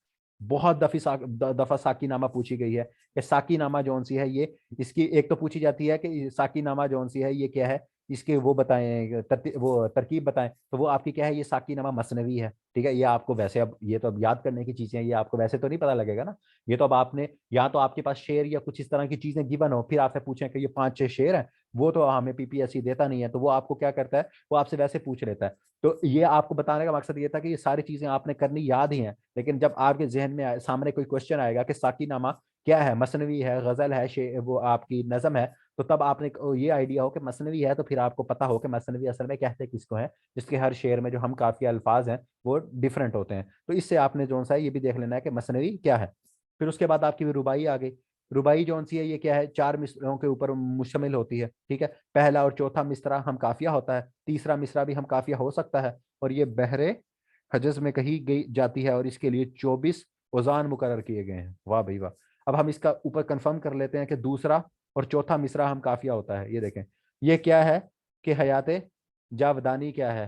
बहुत दफा साकी नामा पूछी गई है कि साकी नामा जौन सी है ये, इसकी एक तो पूछी जाती है कि साकी नामा जौन सी है ये क्या है, इसके वो बताएं, वो तरकीब बताएं, तो वो आपकी क्या है, ये साकी नामा मसनवी है। ठीक है, ये आपको वैसे, अब ये तो अब याद करने की चीजें हैं, ये आपको वैसे तो नहीं पता लगेगा ना। ये तो अब आपने, या तो आपके पास शेर या कुछ इस तरह की चीजें गिवन हो, फिर आपसे पूछें कि ये पांच छह शेर हैं, वो तो हमें पीपीएससी देता नहीं है, तो वो आपको क्या करता है, वो आपसे वैसे पूछ लेता है। तो ये आपको बताने का मकसद ये था कि ये सारी चीजें आपने करनी याद ही हैं, लेकिन जब आपके जहन में सामने कोई क्वेश्चन आएगा कि साकी नामा क्या है, मसनवी है, गजल है, वो आपकी नज़म है, तो तब आपने ये आइडिया हो कि मसनवी है, तो फिर आपको पता हो कि मसनवी असल में कहते किसको है, जिसके हर शेर में जो हम काफी अल्फाज हैं वो डिफरेंट होते हैं। तो इससे आपने जो सा है ये भी देख लेना है कि मसनवी क्या है। फिर उसके बाद आपकी रुबाई आ गई। रुबाई जौन सी है ये क्या है, चार मिसरों के ऊपर मुश्तमिल होती है। ठीक है, पहला और चौथा मिसरा हम काफिया होता है, तीसरा मिसरा भी हम काफिया हो सकता है, और ये बहरे हजज में कही गई जाती है, और इसके लिए 24 औजान मुकर्रर किए गए हैं। वाह भाई वाह। अब हम इसका ऊपर कंफर्म कर लेते हैं कि दूसरा और चौथा मिसरा हम काफिया होता है। ये देखें, ये क्या है कि हयाते जावदानी क्या है,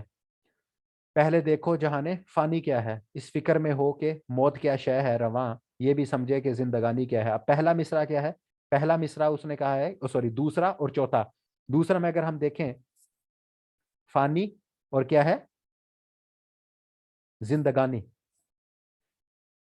पहले देखो जहाने फानी क्या है, इस फिक्र में हो के मौत क्या शय है रवां, ये भी समझे कि जिंदगानी क्या है। अब पहला मिसरा क्या है, पहला मिसरा उसने कहा है, सॉरी दूसरा और चौथा, दूसरा में अगर हम देखें फानी और क्या है जिंदगानी,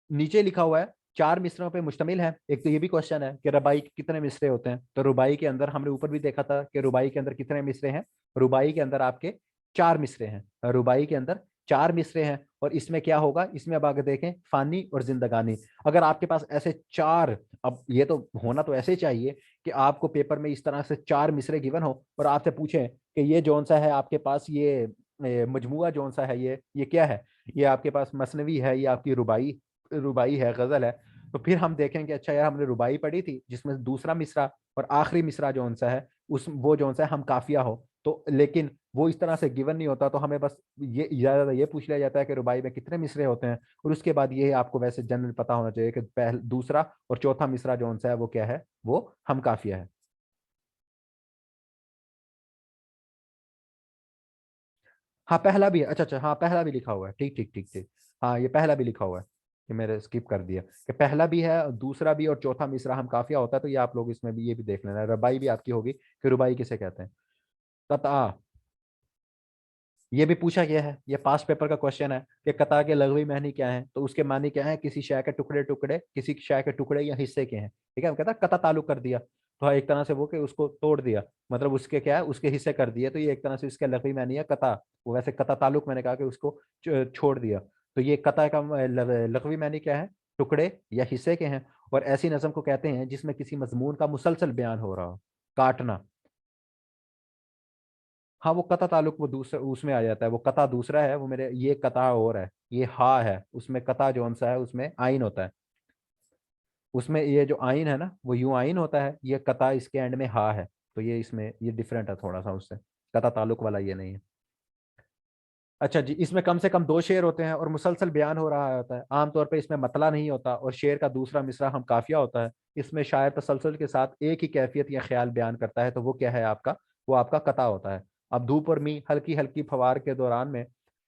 नीचे लिखा हुआ है चार मिसरों पे मुश्तमिल है। एक तो ये भी क्वेश्चन है कि रुबाई के कितने मिसरे होते हैं, तो रुबाई के अंदर हमने ऊपर भी देखा था कि रुबाई के अंदर कितने मिसरे हैं, रुबाई के अंदर आपके चार मिसरे हैं, रुबाई के अंदर चार मिसरे हैं। और इसमें क्या होगा, इसमें अब आगे देखें फानी और जिंदगानी, अगर आपके पास ऐसे चार, अब ये तो होना तो ऐसे चाहिए कि आपको पेपर में इस तरह से चार मिसरे गिवन हो और आपसे पूछें कि ये जौन सा है आपके पास, ये मजमुआ जौन सा है, ये क्या है, ये आपके पास मसनवी है, ये आपकी रुबाई रुबाई है, गजल है। तो फिर हम देखेंगे अच्छा यार हमने रुबाई पढ़ी थी जिसमें दूसरा मिसरा और आखिरी मिसरा जो सा है, उस वो जो सा है हम काफिया हो, तो लेकिन वो इस तरह से गिवन नहीं होता, तो हमें बस ये ज्यादा ये पूछ लिया जाता है कि रुबाई में कितने मिसरे होते हैं, और उसके बाद ये आपको वैसे जनरल पता होना चाहिए कि पहला दूसरा और चौथा मिसरा जो सा है वो क्या है, वो हम काफिया है। हाँ पहला भी है, अच्छा अच्छा, हाँ पहला भी लिखा हुआ है, ठीक ठीक ठीक ठीक। हाँ ये पहला भी लिखा हुआ है, कि मैंने स्किप कर दिया कि पहला भी है, दूसरा भी और चौथा मिसरा हम काफिया होता है, तो ये आप लोग इसमें भी ये भी देख लेना, रबाई भी आपकी होगी कि रुबाई किसे कहते हैं। कता, ये भी पूछा गया है, ये पास्ट पेपर का क्वेश्चन है कि कता के लघवी मानी क्या है, तो उसके मानी क्या है, किसी शय के टुकड़े टुकड़े, किसी शय के टुकड़े या हिस्से के हैं। ठीक है, हम कहता है कता ताल्लुक कर दिया, तो हाँ, एक तरह से वो कि उसको तोड़ दिया, मतलब उसके क्या है, उसके हिस्से कर दिए, तो ये एक तरह से इसके लघवी मानी है कता। वो वैसे कता ताल्लुक मैंने कहा कि उसको छोड़ दिया, तो ये कता का लघवी मानी क्या है, टुकड़े या हिस्से के हैं। और ऐसी नज़म को कहते हैं जिसमें किसी मजमून का मुसलसल बयान हो रहा हो, काटना। हाँ वो कता ताल्लुक वो दूसरा उसमें आ जाता है, वो कता दूसरा है, वो मेरे ये कता और है, ये हा है, उसमें कता जौन सा है उसमें आइन होता है, उसमें ये जो आइन है ना वो यूं आइन होता है, ये कता इसके एंड में हा है, तो ये इसमें ये डिफरेंट है थोड़ा सा उससे, कता ताल्लुक वाला ये नहीं है। अच्छा जी, इसमें कम से कम दो शेर होते हैं और मुसलसल बयान हो रहा होता है, आमतौर पे इसमें मतला नहीं होता, और शेर का दूसरा मिसरा हम काफिया होता है। इसमें शायर तसलसल के साथ एक ही कैफियत या ख्याल बयान करता है, तो वो क्या है आपका वो आपका कता होता है। अब धूप और मी हल्की हल्की फवार के दौरान में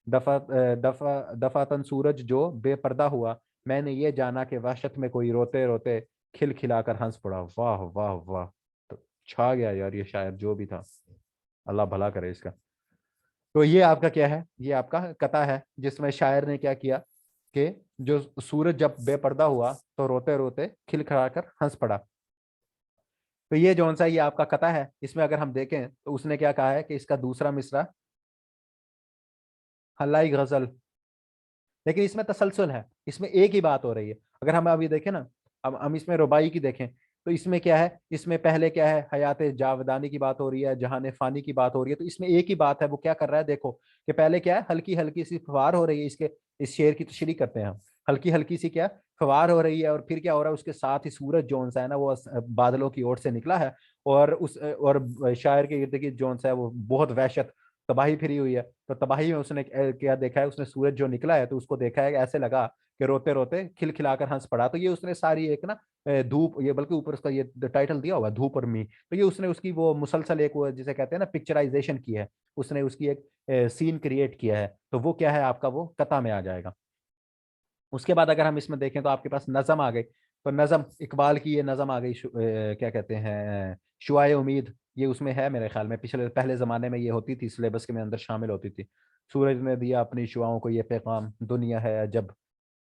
दफातन सूरज जो बेपर्दा हुआ, मैंने ये जाना कि वहशत में कोई रोते रोते खिलखिलाकर हंस पड़ा। वाह वाह वाह, तो छा गया यार ये शायर जो भी था, अल्लाह भला करे इसका। तो ये आपका क्या है, ये आपका कथा है जिसमें शायर ने क्या किया कि जो सूरज जब बेपर्दा हुआ तो रोते रोते खिलखिलाकर हंस पड़ा। तो ये जौन सा ये आपका कथा है, इसमें अगर हम देखें तो उसने क्या कहा है कि इसका दूसरा मिसरा हल्लाई गजल, लेकिन इसमें तसलसल है, इसमें एक ही बात हो रही है। अगर हम अभी देखें ना, अब हम इसमें रुबाई की देखें तो इसमें क्या है, इसमें पहले क्या है, हयात जावदानी की बात हो रही है, जहान फानी की बात हो रही है। तो इसमें एक ही बात है, वो क्या कर रहा है देखो, कि पहले क्या है, हल्की हल्की सी फवार हो रही है, इसके इस शेर की तशरीह करते हैं हम। हल्की हल्की सी क्या फवार हो रही है, और फिर क्या हो रहा है, उसके साथ ही सूरज जोन सा है ना वो बादलों की ओर से निकला है, और शायर के इर्द गिर्द जोन सा है वो बहुत वहशत तबाही फिरी हुई है। तो तबाही में उसने क्या देखा है, उसने सूरज जो निकला है तो उसको देखा है कि ऐसे लगा कि रोते रोते खिलखिलाकर हंस पड़ा। तो ये उसने सारी एक ना धूप, ये बल्कि ऊपर उसका ये टाइटल दिया हुआ धूप और मी, तो ये उसने उसकी वो मुसलसल एक वो जिसे कहते हैं ना पिक्चराइजेशन की है, उसने उसकी एक सीन क्रिएट किया है। तो वो क्या है आपका, वो कथा में आ जाएगा। उसके बाद अगर हम इसमें देखें तो आपके पास नज़म आ गई। तो नज़म इकबाल की ये नज़म आ गई, क्या कहते हैं, शुआए उम्मीद, ये उसमें है मेरे ख्याल में, पिछले पहले ज़माने में ये होती थी, सिलेबस के में अंदर शामिल होती थी। सूरज ने दिया अपनी शुआओं को ये पैगाम, दुनिया है अजब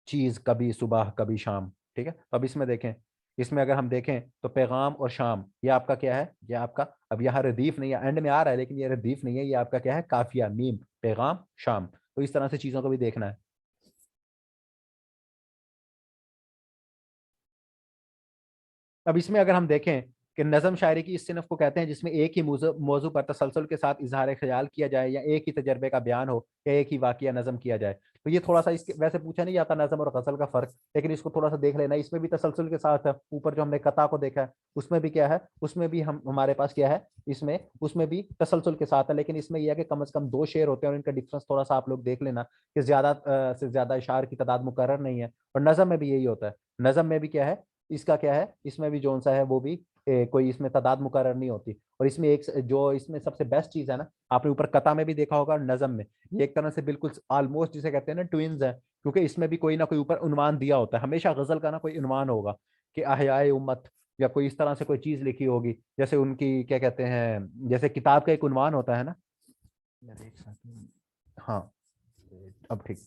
चीज़, कभी सुबह कभी शाम। ठीक है, तो अब इसमें देखें, इसमें अगर हम देखें तो पैगाम और शाम ये आपका क्या है, ये आपका अब यहाँ रदीफ नहीं है, एंड में आ रहा है लेकिन ये रदीफ नहीं है, ये आपका क्या है, काफिया मीम, पैगाम शाम। तो इस तरह से चीज़ों को भी देखना है। अब इसमें अगर हम देखें कि नज़म शायरी की इस सिनफ को कहते हैं जिसमें एक ही मौजू पर तसलसल के साथ इजहार ख्याल किया जाए, या एक ही तजर्बे का बयान हो, या एक ही वाकया नज़म किया जाए। तो ये थोड़ा सा इसके वैसे पूछा नहीं जाता नज़म और गज़ल का फ़र्क, लेकिन इसको थोड़ा सा देख लेना, इसमें भी तसलसल के साथ है। ऊपर जो हमने कथा को देखा है उसमें भी क्या है, उसमें भी हम हमारे पास क्या है, इसमें उसमें भी तसलसल के साथ है, लेकिन इसमें यह है कि कम से कम दो शेर होते हैं, और इनका डिफरेंस थोड़ा सा आप लोग देख लेना कि ज्यादा से ज्यादा इशार की तादाद मुकर्रर नहीं है। और नज़म में भी यही होता है, नज़म में भी क्या है, इसका क्या है, इसमें भी जोन सा है वो भी कोई इसमें तादाद मुकर्रर नहीं होती। और इसमें एक जो इसमें सबसे बेस्ट चीज है ना, आपने ऊपर कथा में भी देखा होगा और नज़म में, ये एक तरह से बिल्कुल ऑलमोस्ट जिसे कहते हैं ना ट्विंस है, क्योंकि इसमें भी कोई ना कोई ऊपर उन्वान दिया होता है, हमेशा गजल का ना कोई उन्वान होगा कि अहयाए उम्मत, या कोई इस तरह से कोई चीज लिखी होगी, जैसे उनकी क्या कहते हैं, जैसे किताब का एक उन्वान होता है ना यार, एक साथ, हाँ अब ठीक।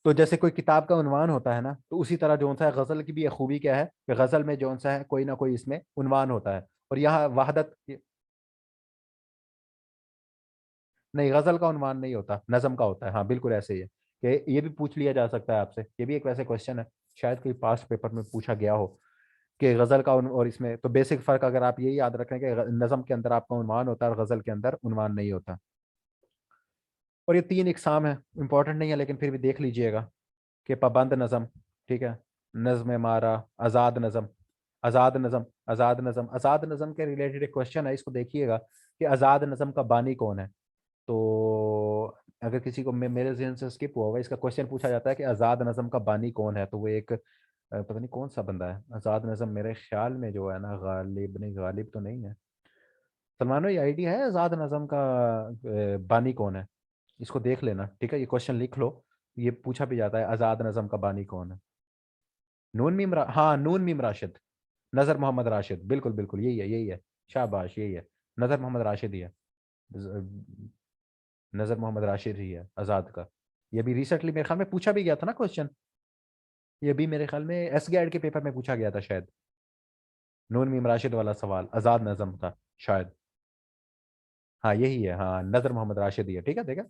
तो जैसे कोई किताब का उन्वान होता है ना, तो उसी तरह जो सा है गजल की भी एक खूबी क्या है कि गजल में जो सा है कोई ना कोई इसमें उन्वान होता है। और यहाँ वहादत नहीं, गजल का उन्वान नहीं होता, नज़म का होता है, हाँ बिल्कुल ऐसे ही है। कि ये भी पूछ लिया जा सकता है आपसे, ये भी एक वैसे क्वेश्चन है, शायद कोई पास्ट पेपर में पूछा गया हो कि गजल का और इसमें तो बेसिक फर्क अगर आप यही याद रखें कि नज़म के अंदर आपका उन्वान होता है और गजल के अंदर उन्वान नहीं होता। और ये तीन इकसाम है, इंपॉर्टेंट नहीं है लेकिन फिर भी देख लीजिएगा कि पाबंद नज़म, ठीक है, नज़्म मारा, आज़ाद नज़म, आज़ाद नज़म, आज़ाद नज़म, आज़ाद नज़म के रिलेटेड एक क्वेश्चन है, इसको देखिएगा कि आज़ाद नज़म का बानी कौन है। तो अगर किसी को मेरे जहन से स्किप हुआ होगा, इसका क्वेश्चन पूछा जाता है कि आज़ाद नज़म का बानी कौन है, तो वो एक पता नहीं कौन सा बंदा है आज़ाद नज़म, मेरे ख्याल में जो है ना, गालिब नहीं, गालिब तो नहीं है, सलमानो, ये आइडिया है आज़ाद नज़म का बानी कौन है, इसको देख लेना, ठीक है, ये क्वेश्चन लिख लो। ये पूछा भी जाता है आज़ाद नज़म का बानी कौन है। हाँ नून मीम राशिद, नज़र मोहम्मद राशिद, बिल्कुल बिल्कुल यही है, यही है, शाबाश यही है, नज़र मोहम्मद राशिद ही है, नज़र मोहम्मद राशिद ही है आज़ाद का। ये भी रिसेंटली मेरे ख्याल में पूछा भी गया था ना क्वेश्चन, ये भी मेरे ख्याल में एस गैड के पेपर में पूछा गया था शायद, नून मीम राशिद वाला सवाल आज़ाद नज़म था शायद। हाँ यही है, हाँ नज़र मोहम्मद राशिद ही है, ठीक है, ठीक है।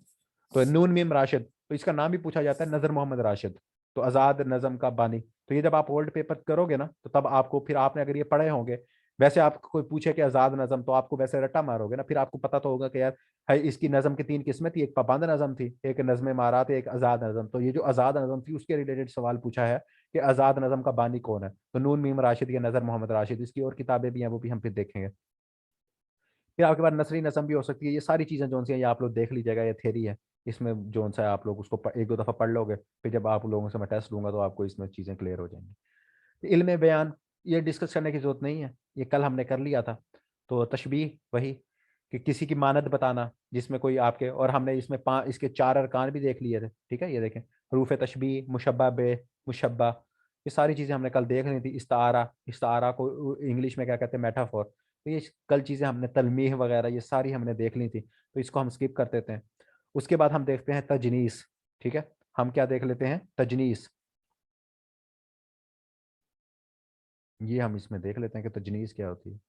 तो नून मीम राशिद, तो इसका नाम भी पूछा जाता है नज़र मोहम्मद राशिद। तो आज़ाद नज़म का बानी, तो ये जब आप ओल्ड पेपर करोगे ना तो तब आपको, फिर आपने अगर ये पढ़े होंगे, वैसे आपको कोई पूछे कि आज़ाद नज़म, तो आपको वैसे रट्टा मारोगे ना, फिर आपको पता तो होगा कि यार है, इसकी नज़म की तीन किस्में थी, एक पाबंद नज़म थी, एक नज़म मारा थी, एक आज़ाद नज़म। तो ये जो आज़ाद नज़म थी उसके रिलेटेड सवाल पूछा है कि आज़ाद नज़म का बानी कौन है, तो नून मीम राशिद या नज़र मोहम्मद राशिद, इसकी और किताबें भी हैं वो भी हम फिर देखेंगे। फिर आपके पास नसरी नसम भी हो सकती है, ये सारी चीज़ें जो सी हैं ये आप लोग देख लीजिएगा, ये थेरी है, इसमें जो सा है आप लोग उसको एक दो दफ़ा पढ़ लोगे, फिर जब आप लोगों से मैं टेस्ट लूंगा तो आपको इसमें चीज़ें क्लियर हो जाएंगी। तो इल्म बयान ये डिस्कस करने की जरूरत नहीं है, ये कल हमने कर लिया था। तो तशबीह वही, कि किसी की मानद बताना जिसमें कोई आपके, और हमने इसमें पांच, इसके चार अरकान भी देख लिए थे, ठीक है, ये देखें, हरूफ तशबीह, मुशब्बा बे, मुशब्बा, ये सारी चीज़ें हमने कल देख ली थी। इस्तारा, इस्तारा को इंग्लिश में क्या कहते हैं, मेटाफोर। तो ये कल चीज़ें हमने, तलमीह वगैरह, ये सारी हमने देख ली थी, तो इसको हम स्किप कर देते हैं। उसके बाद हम देखते हैं तजनीस, ठीक है, हम क्या देख लेते हैं, तजनीस। ये हम इसमें देख लेते हैं कि तजनीस क्या होती है।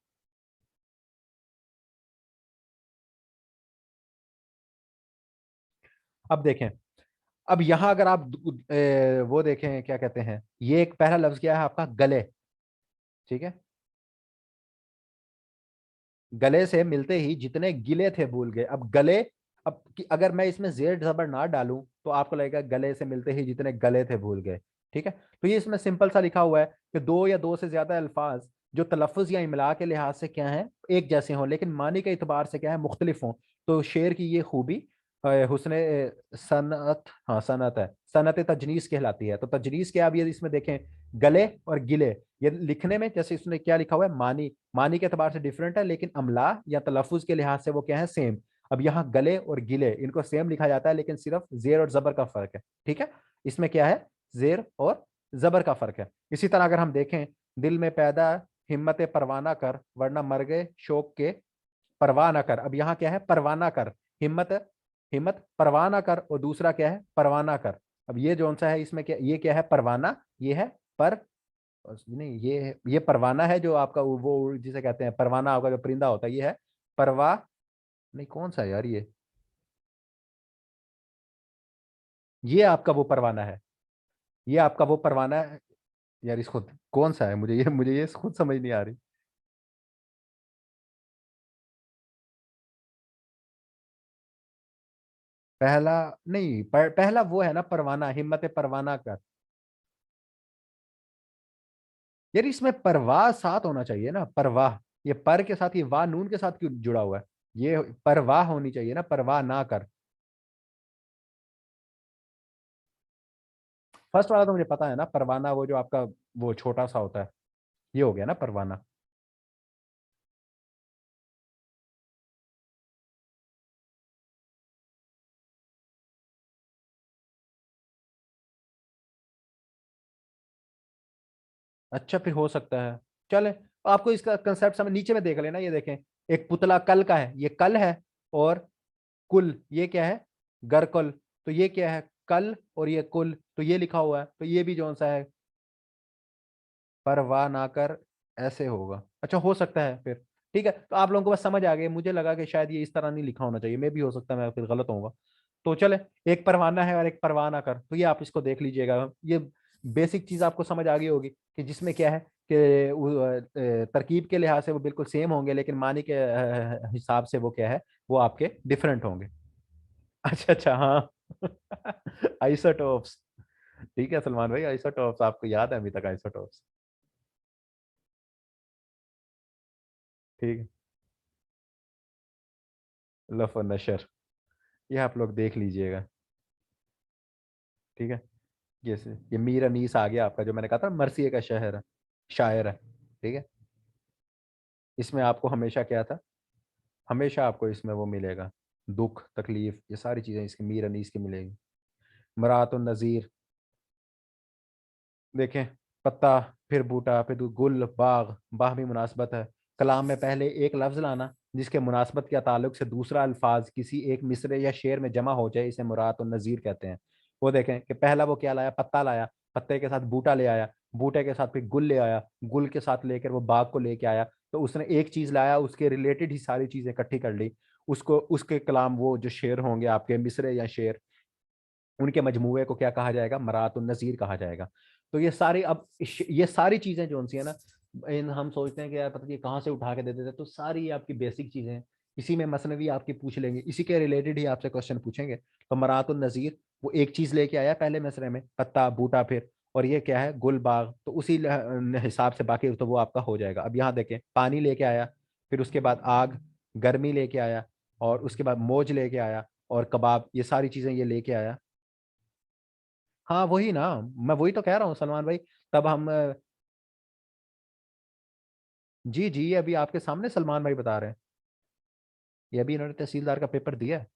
अब देखें, अब यहां अगर आप वो देखें, क्या कहते हैं, ये एक पहला लफ्ज क्या है आपका, गले, ठीक है, गले से मिलते ही जितने गिले थे भूल गए। अब गले, अब अगर मैं इसमें जेर जबर ना डालूं तो आपको लगेगा गले से मिलते ही जितने गले थे भूल गए, ठीक है। तो ये इसमें सिंपल सा लिखा हुआ है कि दो या दो से ज्यादा अल्फाज जो तलफ़ुज़ या इमला के लिहाज से क्या है, एक जैसे हों, लेकिन मानी के इतबार से क्या है, मुख्तलिफ हों। तो शेर की ये खूबी हुस्न सनत, हाँ सनत है, सनत तजनीस कहलाती है। तो तजनीस क्या, अब ये इसमें देखें, गले और गिले, ये लिखने में जैसे इसने क्या लिखा हुआ है, मानी, मानी के एतबार से डिफरेंट है, लेकिन अमला या तलफ़ुज़ के लिहाज से वो क्या है, सेम। अब यहाँ गले और गिले इनको सेम लिखा जाता है, लेकिन सिर्फ जेर और जबर का फर्क है, ठीक है। इसमें क्या है, जेर और जबर का फर्क है। इसी तरह अगर हम देखें, दिल में पैदा हिम्मत परवाना कर, वरना मर गए शौक के परवाह ना कर। अब यहाँ क्या है, परवाना कर, हिम्मत, हिम्मत परवाना कर, और दूसरा क्या है, परवाना कर। अब ये जो सा है इसमें क्या, ये क्या है, परवाना, ये है पर, नहीं, ये परवाना है जो आपका वो जिसे कहते हैं परवाना, होगा जो परिंदा होता है, ये है परवा, नहीं कौन सा है यार ये आपका वो परवाना है, ये आपका वो परवाना है यार। इसको कौन सा है, मुझे ये खुद समझ नहीं आ रही। पहला, नहीं पहला वो है ना परवाना, हिम्मत परवाना कर। यार इसमें परवाह साथ होना चाहिए ना, परवाह, ये पर के साथ, ये वाह नून के साथ क्यों जुड़ा हुआ है, ये परवाह होनी चाहिए ना, परवाह ना कर। फर्स्ट वाला तो मुझे पता है ना, परवाना वो जो आपका वो छोटा सा होता है, ये हो गया ना परवाना। अच्छा फिर हो सकता है, चले, आपको इसका कंसेप्ट समझ, नीचे में देख लेना, ये देखें, एक पुतला कल का है, ये कल है, और कुल ये क्या है, गरकुल, तो ये क्या है, कल, और ये कुल, तो ये लिखा हुआ है, तो ये भी जो सा है, परवाह ना कर, ऐसे होगा। अच्छा हो सकता है फिर, ठीक है, तो आप लोगों को बस समझ आ गई, मुझे लगा कि शायद ये इस तरह नहीं लिखा होना चाहिए, मैं भी हो सकता है मैं फिर गलत होऊंगा। तो चले, एक परवाना है और एक परवाह ना कर, तो ये आप इसको देख लीजिएगा, ये बेसिक चीज आपको समझ आ गई होगी कि जिसमें क्या है कि तरकीब के लिहाज से वो बिल्कुल सेम होंगे, लेकिन मानी के हिसाब से वो क्या है, वो आपके डिफरेंट होंगे। अच्छा अच्छा, हाँ आइसोटोप्स, ठीक है सलमान भाई, आइसोटोप्स आपको याद है अभी तक, आइसोटोप्स, ठीक है, लफ और नशर, ये आप लोग देख लीजिएगा, ठीक है। ये मीर अनीस आ गया आपका, जो मैंने कहा था मरसिए का शहर है, शायर है, ठीक है। इसमें आपको हमेशा क्या था, हमेशा आपको इसमें वो मिलेगा, दुख तकलीफ, ये सारी चीजें इसकी मीर अनीस की मिलेगी। मरात नज़ीर, देखें, पत्ता, फिर बूटा, फिर गुल, बाग, बाग भी मुनासबत है। कलाम में पहले एक लफ्ज लाना जिसके मुनासबत के ताल्लुक से दूसरा अल्फाज किसी एक मिसरे या शेर में जमा हो जाए, इसे मुरात और नज़ीर कहते हैं। वो देखें कि पहला वो क्या लाया, पत्ता लाया, पत्ते के साथ बूटा ले आया, बूटे के साथ फिर गुल ले आया, गुल के साथ लेकर वो बाग को लेके आया, तो उसने एक चीज लाया, उसके रिलेटेड ही सारी चीजें इकट्ठी कर ली, उसको उसके कलाम, वो जो शेर होंगे आपके मिसरे या शेर, उनके मजमूए को क्या कहा जाएगा, मरातुन नज़ीर कहा जाएगा। तो ये सारी, अब ये सारी चीजें जो सी है ना, इन हम सोचते हैं कि यार पता नहीं कहाँ से उठा के दे देते, तो सारी ये आपकी बेसिक चीजें हैं। इसी में मसनवी आपकी पूछ लेंगे, इसी के रिलेटेड ही आपसे क्वेश्चन पूछेंगे। तो मरातुन नज़ीर, वो एक चीज लेके आया पहले मिसरे में, पत्ता बूटा फिर, और ये क्या है, गुल बाग, तो उसी हिसाब से बाकी तो वो आपका हो जाएगा। अब यहाँ देखें, पानी लेके आया, फिर उसके बाद आग, गर्मी लेके आया, और उसके बाद मौज लेके आया, और कबाब, ये सारी चीजें ये लेके आया। हाँ वही ना, मैं वही तो कह रहा हूँ सलमान भाई। तब हम जी जी, अभी आपके सामने सलमान भाई बता रहे हैं। ये अभी इन्होंने तहसीलदार का पेपर दिया है,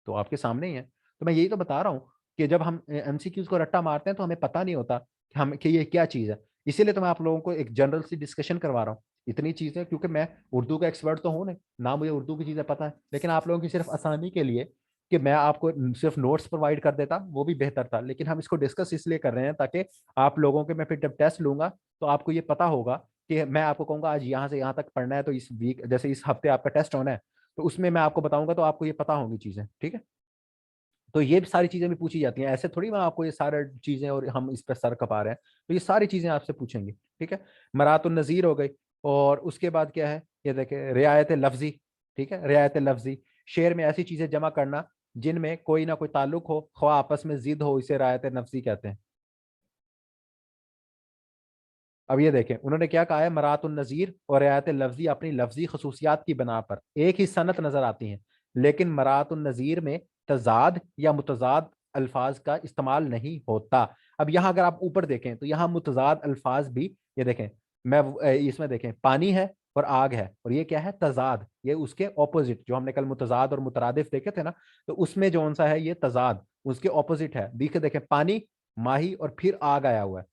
तो आपके सामने ही है। तो मैं यही तो बता रहा हूँ कि जब हम एमसीक्यूज को रट्टा मारते हैं तो हमें पता नहीं होता कि हम कि ये क्या चीज़ है। इसीलिए तो मैं आप लोगों को एक जनरल सी डिस्कशन करवा रहा हूँ इतनी चीज़ें, क्योंकि मैं उर्दू का एक्सपर्ट तो हूँ नहीं ना, मुझे उर्दू की चीज़ें पता है, लेकिन आप लोगों की सिर्फ आसानी के लिए कि मैं आपको सिर्फ नोट्स प्रोवाइड कर देता वो भी बेहतर था, लेकिन हम इसको डिस्कस इसलिए कर रहे हैं ताकि आप लोगों के, मैं फिर जब टेस्ट लूंगा तो आपको ये पता होगा कि मैं आपको कहूंगा आज यहाँ से यहाँ तक पढ़ना है, तो इस वीक जैसे इस हफ्ते आपका टेस्ट होना है तो उसमें मैं आपको बताऊंगा तो आपको ये पता होंगी चीजें, ठीक है। तो ये भी सारी चीजें भी पूछी जाती हैं, ऐसे थोड़ी मैं आपको ये सारी चीजें और हम इस पर सर खपा रहे हैं, तो ये सारी चीजें आपसे पूछेंगे, ठीक है। मरातुन नजीर हो गई, और उसके बाद क्या है, ये देखें रियायत लफ्जी, ठीक है। रियायत लफ्जी, शेर में ऐसी चीजें जमा करना जिनमें कोई ना कोई ताल्लुक हो, ख्वाह आपस में जिद हो, इसे रियायत लफ्जी कहते हैं। अब ये देखें उन्होंने क्या कहा है, मरातुन नज़ीर और रियायत लफ्जी अपनी लफ्जी खसूसियात की बना पर एक ही सनत नजर आती हैं, लेकिन मरातुन नज़ीर में तजाद या मुतजाद अल्फाज का इस्तेमाल नहीं होता। अब यहाँ अगर आप ऊपर देखें तो यहाँ मुतजाद अल्फाज भी, ये देखें, मैं इसमें देखें पानी है और आग है, और ये क्या है, तजाद, ये उसके ऑपोजिट, जो हमने कल मुतजाद और मुतरादिफ देखे थे ना, तो उसमें जो सा है ये तजाद उसके ऑपोजिट है। देखे देखें पानी, माही और फिर आग आया हुआ है,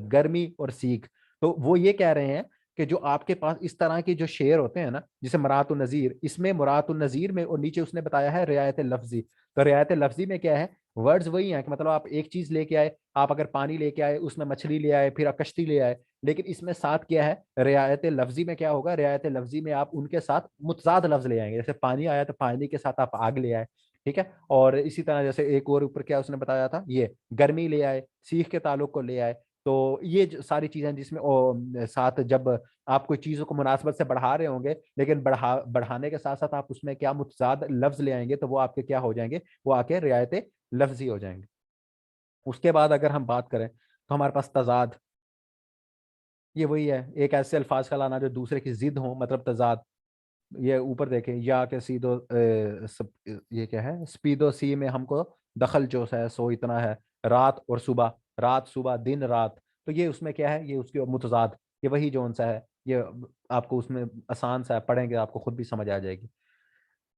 गर्मी और सीख। तो वो ये कह रहे हैं कि जो आपके पास इस तरह के जो शेर होते हैं ना, जिसे मरातुन नज़ीर, इसमें मुरातुन नज़ीर में और नीचे उसने बताया है रियायत लफ्जी। तो रियायत लफ्जी में क्या है, वर्ड्स वही हैं कि मतलब आप एक चीज लेके आए, आप अगर पानी लेके आए, उसमें मछली ले आए, फिर आप कश्ती ले आए, लेकिन इसमें साथ क्या है, रियायत लफ्जी में क्या होगा, रियायत लफ्जी में आप उनके साथ मुतजाद लफ्ज ले आएंगे, जैसे पानी आया तो पानी के साथ आप आग ले आए, ठीक है। और इसी तरह जैसे एक और ऊपर क्या उसने बताया था, ये गर्मी ले आए, सीख के ताल्लुक को ले आए। तो ये सारी चीजें जिसमें साथ जब आप कोई चीजों को मुनासबत से बढ़ा रहे होंगे, लेकिन बढ़ाने के साथ साथ आप उसमें क्या मुतजाद लफ्ज ले आएंगे, तो वो आपके क्या हो जाएंगे, वो आके रियायत लफ्जी हो जाएंगे। उसके बाद अगर हम बात करें तो हमारे पास तजाद, ये वही है, एक ऐसे अल्फाज का लाना जो दूसरे की जिद हो, मतलब तजाद। ये ऊपर देखें, या के सीधो ये क्या है, स्पीडो सी में हमको दखल जो है सो इतना है, रात और सुबह, रात सुबह दिन रात, तो ये उसमें क्या है, ये उसकी मुतजाद, ये वही जो सा है, ये आपको उसमें आसान सा है, पढ़ेंगे आपको खुद भी समझ आ जाएगी।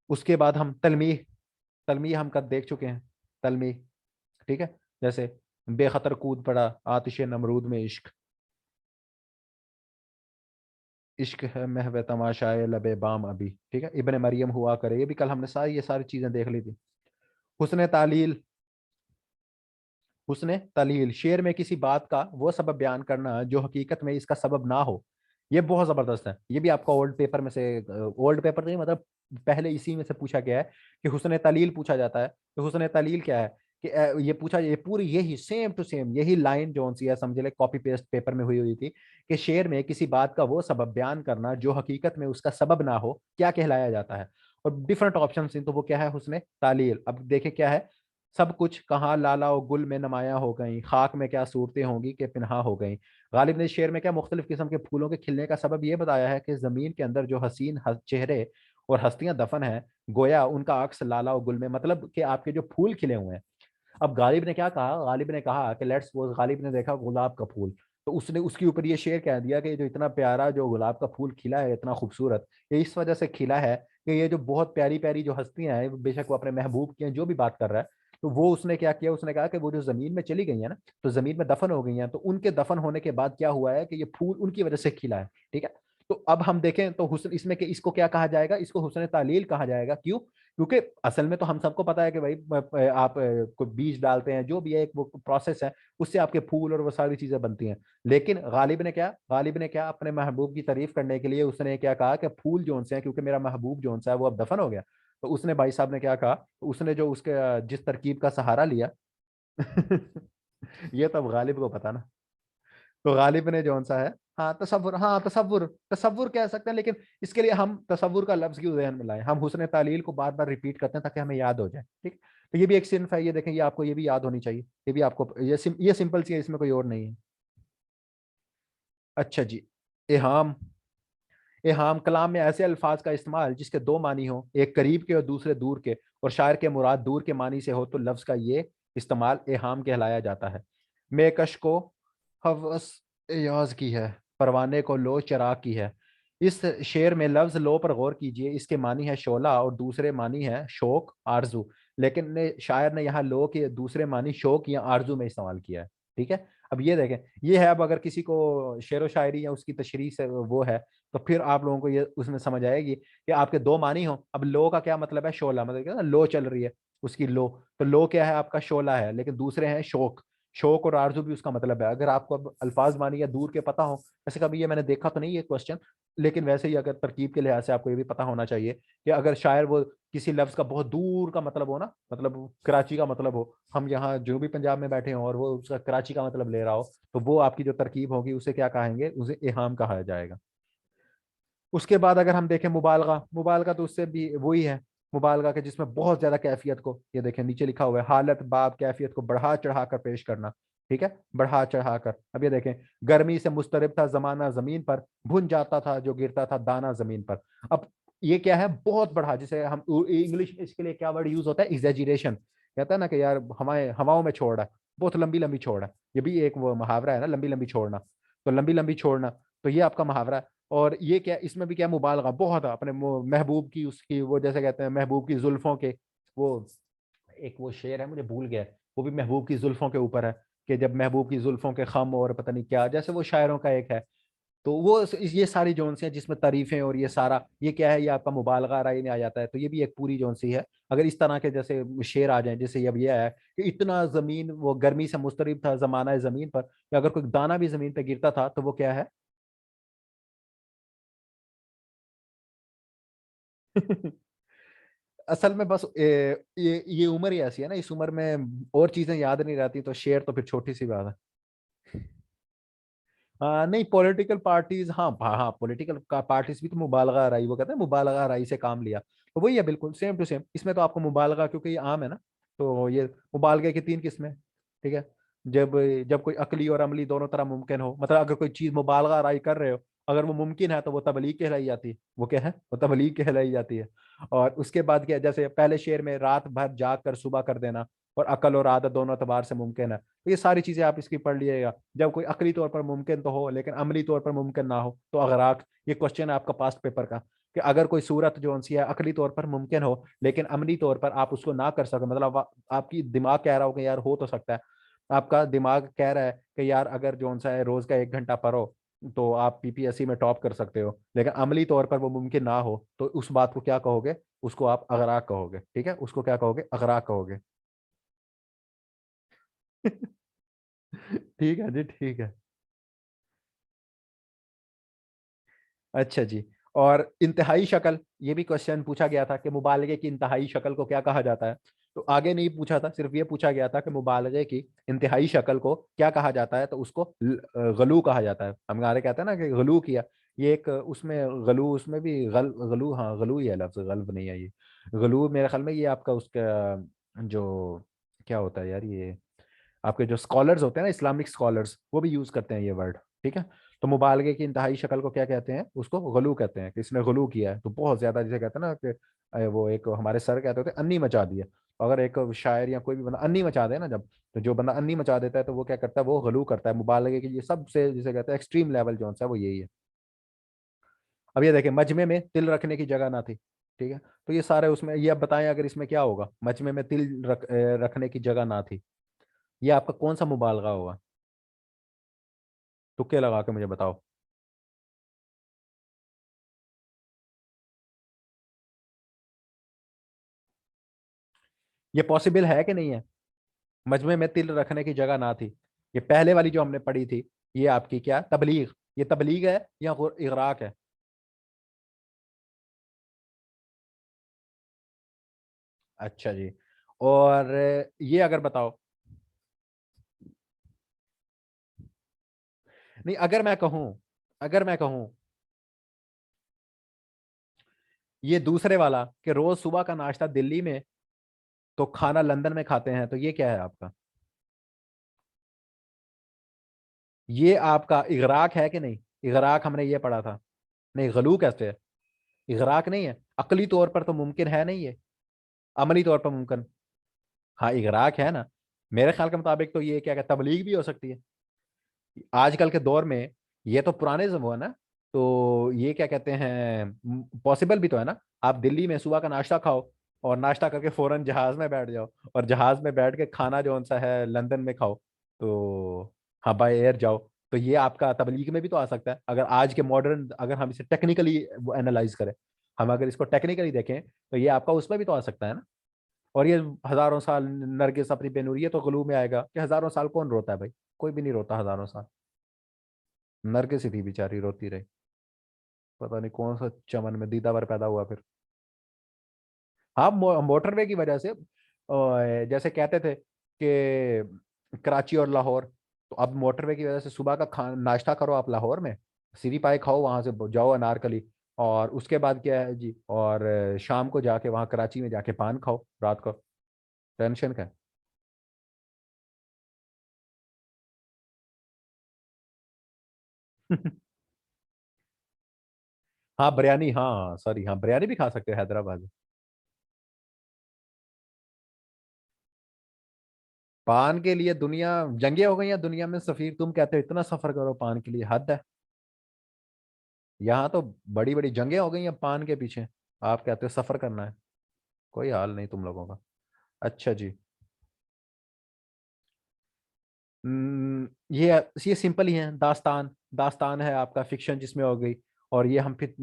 उसके बाद हम तलमीह, तलमीह हम कब देख चुके हैं, तलमीह, ठीक है। जैसे बेखतर कूद पड़ा आतिश नमरूद में इश्क, इश्क है महव तमाशाए लबे बाम अभी, ठीक है। इब्ने मरियम हुआ करे, ये भी कल हमने सारी ये सारी चीजें देख ली थी। हुस्न तालील, हुस्न तलील, शेर में किसी बात का वो सबब बयान करना जो हकीकत में इसका सबब ना हो, ये बहुत जबरदस्त है। ये भी आपका ओल्ड पेपर में से, ओल्ड पेपर नहीं मतलब पहले इसी में से पूछा गया है कि हुस्न तलील पूछा जाता है। तो हुस्न तलील क्या है कि ये पूछा, ये पूरी यही सेम टू सेम यही लाइन जो सी है, समझ ले कॉपी पेस्ट पेपर में हुई हुई थी, कि शेर में किसी बात का वो सबब बयान करना जो हकीकत में उसका सबब ना हो क्या कहलाया जाता है। और डिफरेंट ऑप्शन थी, तो वो क्या है, हुस्न तालील। अब देखे क्या है, सब कुछ कहाँ लाला और गुल में नुमायां हो गई, खाक में क्या सूरतें होंगी कि पिन्हा हो गई। गालिब ने शेर में क्या मुख्तलिफ किस्म के फूलों के खिलने का सबब यह बताया है कि जमीन के अंदर जो हसीन चेहरे और हस्तियां दफन हैं, गोया उनका अक्स लाला और गुल में, मतलब कि आपके जो फूल खिले हुए हैं। अब गालिब ने क्या कहा, गालिब ने कहा कि लेट्स सपोज गालिब ने देखा गुलाब का फूल, तो उसने उसके ऊपर ये शेर कह दिया कि जो इतना प्यारा जो गुलाब का फूल खिला है, इतना खूबसूरत, ये इस वजह से खिला है कि ये जो बहुत प्यारी प्यारी जो हस्तियां हैं, बेशक वो अपने महबूब की हैं, जो भी बात कर रहा है, तो वो उसने क्या किया, उसने कहा कि वो जो जमीन में चली गई है ना, तो जमीन में दफन हो गई हैं, तो उनके दफन होने के बाद क्या हुआ है कि ये फूल उनकी वजह से खिला है, ठीक है। तो अब हम देखें तो हुस्न इसमें कि इसको क्या कहा जाएगा, इसको हुस्न तालील कहा जाएगा। क्यों? क्योंकि असल में तो हम सबको पता है कि भाई आप कोई बीज डालते हैं, जो भी है एक वो प्रोसेस है, उससे आपके फूल और वो सारी चीजें बनती हैं। लेकिन गालिब ने क्या अपने महबूब की तारीफ करने के लिए उसने क्या कहा कि फूल जोन से हैं, क्योंकि मेरा महबूब जोन सा है वो अब दफन हो गया। तो उसने भाई साहब ने क्या कहा, उसने जो उसके जिस तरकीब का सहारा लिया ये तो अब गालिब को पता ना। तो गालिब ने जो सा है, हाँ तसव्वुर, हाँ तसव्वुर, तसव्वुर कह सकते हैं, लेकिन इसके लिए हम तसव्वुर का लफ्ज क्यों जहन में लाए, हम हुस्न तालील को बार बार रिपीट करते हैं ताकि हमें याद हो जाए, ठीक। तो ये भी एक सिन्फ है, ये देखें, ये आपको ये भी याद होनी चाहिए, ये भी आपको ये सिंपल सी है, इसमें कोई और नहीं है। अच्छा जी, इहाम, इहाम कलाम में ऐसे अल्फाज का इस्तेमाल जिसके दो मानी हो, एक करीब के और दूसरे दूर के, और शायर के मुराद दूर के मानी से हो, तो लफ्ज का ये इस्तेमाल इहाम कहलाया जाता है। मेकश को हवस याज की है, परवाने को लो चराग की है, इस शेर में लफ्ज लो पर गौर कीजिए, इसके मानी है शोला और दूसरे मानी है शौक आरजू, लेकिन शायर ने यहाँ लो के दूसरे मानी शौक या आरजू में इस्तेमाल किया है। ठीक है, अब ये देखें, ये है, अब अगर किसी को शेर व शायरी या उसकी तशरीह से वो है, तो फिर आप लोगों को ये उसमें समझ आएगी कि आपके दो मानी हो। अब लो का क्या मतलब है, शोला, मतलब क्या, लो चल रही है उसकी लो, तो लो क्या है आपका, शोला है, लेकिन दूसरे हैं शौक। शौक और आरजू भी उसका मतलब है। अगर आपको अब अल्फाज मानी या दूर के पता हो, वैसे कभी ये मैंने देखा तो नहीं ये क्वेश्चन, लेकिन वैसे ही अगर तरकीब के लिहाज से आपको ये भी पता होना चाहिए कि अगर शायर वो किसी लफ्ज का बहुत दूर का मतलब हो ना, मतलब कराची का मतलब हो, हम यहाँ जनूबी पंजाब में बैठे हों और वो उसका कराची का मतलब ले रहा हो, तो वो आपकी जो तरकीब होगी उसे क्या कहेंगे, उसे इहाम कहा जाएगा। उसके बाद अगर हम देखें मुबालगा, मुबालगा तो उससे भी वही है, मुबालगा के जिसमें बहुत ज्यादा कैफियत को, ये देखें नीचे लिखा हुआ है, हालत बाब कैफियत को बढ़ा चढ़ा कर पेश करना। ठीक है, बढ़ा चढ़ा कर। अब ये देखें, गर्मी से मुस्तरब था जमाना जमीन पर, भुन जाता था जो गिरता था दाना जमीन पर। अब ये क्या है, बहुत बढ़ा, जिसे हम इंग्लिश में इसके लिए क्या वर्ड यूज होता है, एग्जेजरेशन, कहता है ना कि यार हवाएं हवाओं में छोड़ रहा है, बहुत लंबी लंबी छोड़ रहा है, ये भी एक वो मुहावरा है ना, लंबी लंबी छोड़ना, तो लंबी लंबी छोड़ना, तो ये आपका मुहावरा है। और ये क्या, इसमें भी क्या मुबालगा बहुत है, अपने महबूब की, उसकी वो जैसे कहते हैं महबूब की जुल्फों के, वो एक वो शेर है मुझे भूल गया, वो भी महबूब की जुल्फों के ऊपर है, कि जब महबूब की जुल्फों के खम और पता नहीं क्या, जैसे वो शायरों का एक है। तो वो ये सारी जोन सी है जिसमें तारीफें और ये सारा, ये क्या है, ये आपका मुबालगा राय में आ जाता है, तो ये भी एक पूरी जोन सी है। अगर इस तरह के जैसे शेर आ जाए, जैसे अब ये है कि इतना जमीन वो गर्मी से मुस्तरिब था जमाना जमीन पर, कि अगर कोई दाना भी जमीन पे गिरता था तो वो क्या है। असल में बस ये उम्र ही ऐसी है ना, इस उम्र में और चीजें याद नहीं रहती, तो शेर तो फिर छोटी सी बात है। नहीं, पॉलिटिकल पार्टीज, हाँ हाँ हाँ, पॉलिटिकल का पार्टीज भी तो मुबालगा राई, वो कहते हैं मुबालगा राई से काम लिया, तो वही है बिल्कुल सेम टू सेम। इसमें तो आपको मुबालगा, क्योंकि ये आम है ना, तो ये मुबालगे की तीन किस्में। ठीक है, जब जब कोई अकली और अमली दोनों तरह मुमकिन हो, मतलब अगर कोई चीज मुबालगा राई कर रहे हो, अगर वो मुमकिन है तो वो तबलीग कहलाई जाती है, वो क्या है, वो तबलीग कहलाई जाती है। और उसके बाद क्या है, जैसे पहले शेर में रात भर जाग कर सुबह कर देना, और अकल और आदत दोनों एतबार से मुमकिन है, तो ये सारी चीजें आप इसकी पढ़ लीजिएगा। जब कोई अकली तौर पर मुमकिन तो हो लेकिन अमली तौर पर मुमकिन ना हो, तो अगराक, ये क्वेश्चन है आपका पास्ट पेपर का, कि अगर कोई सूरत जो सी है अकली तौर पर मुमकिन हो लेकिन अमली तौर पर आप उसको ना कर सको, मतलब आपकी दिमाग कह रहा हो कि यार हो तो सकता है, आपका दिमाग कह रहा है कि यार अगर जो सा है रोज का 1 घंटा पढ़ो तो आप पीपीएससी में टॉप कर सकते हो, लेकिन अमली तौर पर वो मुमकिन ना हो, तो उस बात को क्या कहोगे, उसको आप अगराक कहोगे। ठीक है, उसको क्या कहोगे, अगराक कहोगे। ठीक है जी, ठीक है। अच्छा जी। और इंतहाई शक्ल, ये भी क्वेश्चन पूछा गया था कि मुबालगे की इंतहाई शक्ल को क्या कहा जाता है। तो आगे नहीं पूछा था, सिर्फ ये पूछा गया था कि मुबालगे की इंतहाई शक्ल को क्या कहा जाता है, तो उसको गलू कहा जाता है। हमारे कहते हैं ना कि गलू किया, ये एक उसमें गलू, उसमें भी गलू, हाँ गलू ही है लफ्ज, गल्ब नहीं है ये। गलू मेरे ख्याल में ये आपका उसका जो क्या होता है यार, ये आपके जो स्कॉलर्स होते हैं ना, इस्लामिक स्कॉलर्स, वो भी यूज करते हैं ये वर्ड। ठीक है, तो मुबालगे की इंतहाई शक्ल को क्या कहते हैं, उसको गलू कहते हैं, कि इसने गलू किया है, तो बहुत ज्यादा, जिसे कहते हैं ना कि वो एक हमारे सर कहते थे अन्नी मचा दिया। अगर एक शायर या कोई भी बंदा अन्नी मचा दे ना जब, तो जो बंदा अन्नी मचा देता है तो वो क्या करता है, वो गलू करता है। मुबालगे की ये सबसे जिसे कहते हैं एक्सट्रीम लेवल जो सा है वो यही है। अब ये देखें, मजमे में तिल रखने की जगह ना थी। ठीक है, तो ये सारे उसमें, ये अब बताएं अगर इसमें क्या होगा, मजमे में तिल रखने की जगह ना थी, ये आपका कौन सा मुबालगा होगा, तुक्के लगा के मुझे बताओ। ये पॉसिबल है कि नहीं है, मजमे में तिल रखने की जगह ना थी, ये पहले वाली जो हमने पढ़ी थी, ये आपकी क्या तबलीग, ये तबलीग है या इगराक है। अच्छा जी। और ये अगर बताओ, नहीं अगर मैं कहूं ये दूसरे वाला, कि रोज सुबह का नाश्ता दिल्ली में तो खाना लंदन में खाते हैं, तो ये क्या है आपका, ये आपका इगराक है कि नहीं। इगराक हमने ये पढ़ा था, नहीं गलू कैसे है, इगराक नहीं है, अकली तौर पर तो मुमकिन है नहीं है, अमली तौर पर मुमकिन, हाँ इगराक है ना। मेरे ख्याल के मुताबिक तो ये क्या कहता, तबलीग भी हो सकती है आजकल के दौर में, ये तो पुराने जमाना है ना, तो ये क्या कहते हैं, पॉसिबल भी तो है ना। आप दिल्ली में सुबह का नाश्ता खाओ और नाश्ता करके फौरन जहाज में बैठ जाओ, और जहाज में बैठ के खाना जो सा है लंदन में खाओ। तो हाँ, बाय एयर जाओ। तो ये आपका तबलीग में भी तो आ सकता है, अगर आज के मॉडर्न, अगर हम इसे टेक्निकली एनालाइज करें, हम अगर इसको टेक्निकली देखें, तो ये आपका उसमें भी तो आ सकता है ना। और ये हजारों साल नरगिस अपनी बेनूरी, ये तो गलू में आएगा कि हजारों साल कौन रोता है भाई? कोई भी नहीं रोता हजारों साल। नरगिस ही थी बेचारी, रोती रही। पता नहीं कौन सा चमन में दीदा भर पैदा हुआ फिर। हाँ, मोटरवे की वजह से जैसे कहते थे कि कराची और लाहौर, तो अब मोटरवे की वजह से सुबह का खा नाश्ता करो आप लाहौर में, सीरी पाए खाओ, वहां से जाओ अनारकली, और उसके बाद क्या है जी, और शाम को जाके वहां कराची में जाके पान खाओ रात को। टेंशन का है। हाँ बिरयानी, हाँ सॉरी, हाँ बिरयानी भी खा सकते हो हैदराबाद में। पान के लिए दुनिया जंगे हो गई है दुनिया में सफीर, तुम कहते हो इतना सफर करो पान के लिए, हद है। यहाँ तो बड़ी बड़ी जंगे हो गई हैं पान के पीछे, आप कहते हो सफर करना है। कोई हाल नहीं तुम लोगों का। अच्छा जी। ये सिंपल ही है, दास्तान। दास्तान है आपका फिक्शन जिसमें हो गई। और ये हम फिर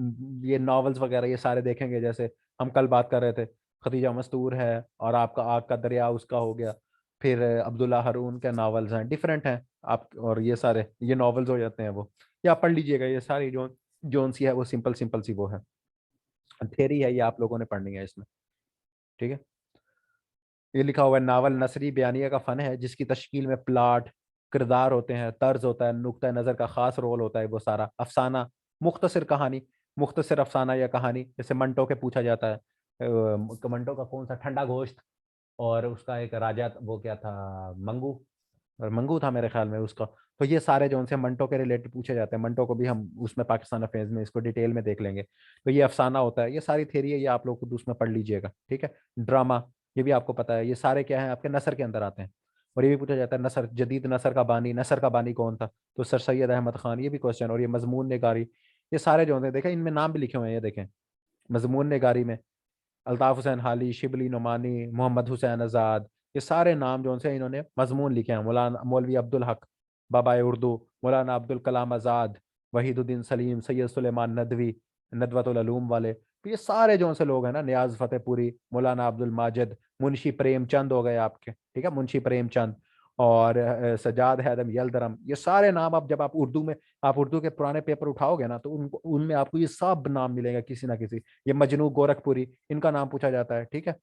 ये नॉवेल्स वगैरह ये सारे देखेंगे, जैसे हम कल बात कर रहे थे, खदीजा मस्तूर है, और आपका आग का दरिया उसका हो गया। फिर अब्दुल्ला हरून के नॉवेल्स हैं, डिफरेंट हैं। आप और ये सारे ये नॉवेल्स हो जाते हैं वो, या पढ़ लीजिएगा ये सारी जो जोन सी है वो सिंपल सिंपल सी वो है। थेरी है, ये आप लोगों ने पढ़नी है इसमें। ठीक है। ये लिखा हुआ है, नावल नसरी बयानिया का फन है जिसकी तश्कील में प्लाट, किरदार होते हैं, तर्ज होता है, नुक्ता नज़र का खास रोल होता है, वो सारा अफसाना, मुख्तसर कहानी, मुख्तसर अफसाना या कहानी। जैसे मंटो के पूछा जाता है, मंटो का कौन सा ठंडा गोश्त, और उसका एक राजा वो क्या था, मंगू, और मंगू था मेरे ख्याल में उसका। तो ये सारे जो उनसे मंटो के रिलेटेड पूछे जाते हैं, मंटो को भी हम उसमें पाकिस्तान अफेयर्स में इसको डिटेल में देख लेंगे। तो ये अफसाना होता है, ये सारी थेरी है, ये आप लोग खुद उसमें पढ़ लीजिएगा, ठीक है। ड्रामा, ये भी आपको पता है, ये सारे क्या है आपके नसर के अंदर आते हैं। और ये भी पूछा जाता है, नसर जदीद नसर का बानी, नसर का बानी कौन था? तो सर सैयद अहमद खान, ये भी क्वेश्चन। और ये मजमून निगारी, ये सारे जो होते हैं देखें, इनमें नाम भी लिखे हुए हैं, ये देखें। मजमून निगारी में अल्ताफ हुसैन हाली, शिबली नुमानी, मोहम्मद हुसैन आज़ाद, ये सारे नाम जो उनसे इन्होंने मजमून लिखे हैं। मौलाना मौलवी अब्दुल हक बाबा उर्दू, मौलाना अब्दुल कलाम आज़ाद, वहीदुद्दीन सलीम, सैयद सुलेमान नदवी, नदवतुल उलूम वाले। तो ये सारे जो उनसे लोग हैं ना, नियाज फतेहपुरी, मौलाना अब्दुल माजिद, मुंशी प्रेमचंद हो गए आपके, ठीक है, मुंशी प्रेमचंद, और सजाद हैदम यलदरम, ये सारे नाम आप जब आप उर्दू में, आप उर्दू के पुराने पेपर उठाओगे ना, तो उनको उनमें आपको ये सब नाम मिलेगा किसी ना किसी। ये मजनू गोरखपुरी, इनका नाम पूछा जाता है, ठीक है।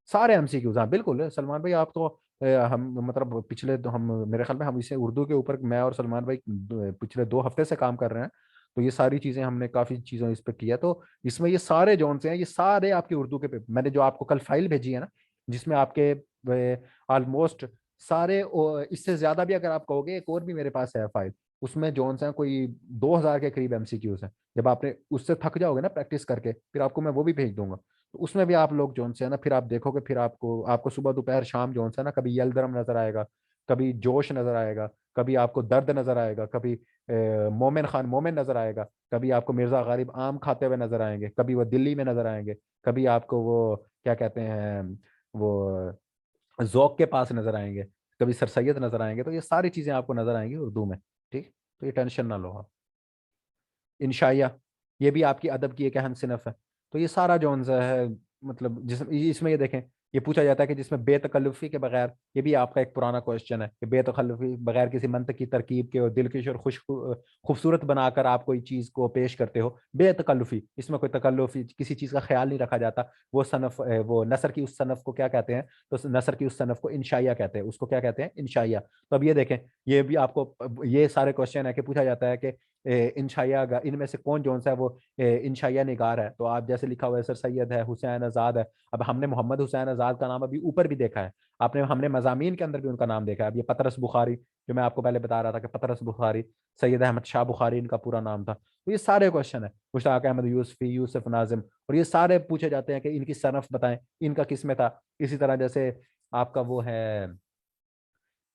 सारे एमसीक्यूज, हाँ बिल्कुल सलमान भाई, आप तो हम मतलब पिछले हम मेरे ख्याल में हम इसे उर्दू के ऊपर मैं और सलमान भाई पिछले 2 हफ्ते से काम कर रहे हैं। तो ये सारी चीजें हमने काफी चीजों इस पे किया, तो इसमें ये सारे जोन से हैं, ये सारे आपके उर्दू के पेपर, मैंने जो आपको कल फाइल भेजी है ना, जिसमें आपके ऑलमोस्ट सारे इससे ज्यादा भी अगर आप कहोगे, एक और भी मेरे पास है फाइल, उसमें जोन से कोई 2,000 के करीब एमसीक्यूज हैं। जब आपने उससे थक जाओगे ना प्रैक्टिस करके, फिर आपको मैं वो भी भेज दूंगा। तो उसमें भी आप लोग जोन से है ना, फिर आप देखोगे, फिर आपको आपको सुबह दोपहर शाम जोन से ना, कभी यलदरम नजर आएगा, कभी जोश नजर आएगा, कभी आपको दर्द नजर आएगा, कभी मोमिन खान मोमिन नजर आएगा, कभी आपको मिर्जा गालिब आम खाते हुए नजर आएंगे, कभी वो दिल्ली में नजर आएंगे, कभी आपको वो क्या कहते हैं, वो जौक के पास नजर आएंगे, कभी सर सैयद नजर आएंगे। तो ये सारी चीजें आपको नजर आएंगी उर्दू में, ठीक। तो ये टेंशन ना लो आप। इंशाइया, ये भी आपकी अदब की एक अहम सिनफ है। तो ये सारा जोनजा है, मतलब जिस इसमें ये देखें, ये पूछा जाता है कि जिसमें बेतकल्लुफ़ी के बगैर, ये भी आपका एक पुराना क्वेश्चन है कि बेतकल्लुफ़ी बगैर किसी मंतक की तरकीब के और दिलकश और खुश खूबसूरत बनाकर आप कोई चीज़ को पेश करते हो, बेतकल्लुफ़ी, इसमें कोई तकल्लुफ़ किसी चीज़ का ख्याल नहीं रखा जाता। वो सनफ वो नसर की उस सनफ को क्या कहते हैं? तो नसर की उस सनफ को इंशाइया कहते हैं, उसको क्या कहते हैं? इंशाइया। तो अब ये देखें, ये भी आपको ये सारे क्वेश्चन है कि पूछा जाता है कि इंशाइया इनमें से कौन जोन सा है वो इंशाइया निगार है। तो आप जैसे लिखा हुआ है, सर सैयद है, हुसैन आज़ाद है। अब हमने मोहम्मद हुसैन आज़ाद का नाम अभी ऊपर भी देखा है, आपने हमने मजामीन के अंदर भी उनका नाम देखा है। अब ये पतरस बुखारी, जो मैं आपको पहले बता रहा था कि पतरस बुखारी, सैयद अहमद शाह बुखारी इनका पूरा नाम था। तो ये सारे क्वेश्चन है, मुश्ताक अहमद यूसफी, यूसुफ नाजिम, और ये सारे पूछे जाते हैं कि इनकी सनफ बताएं, इनका किस में था। इसी तरह जैसे आपका वो है,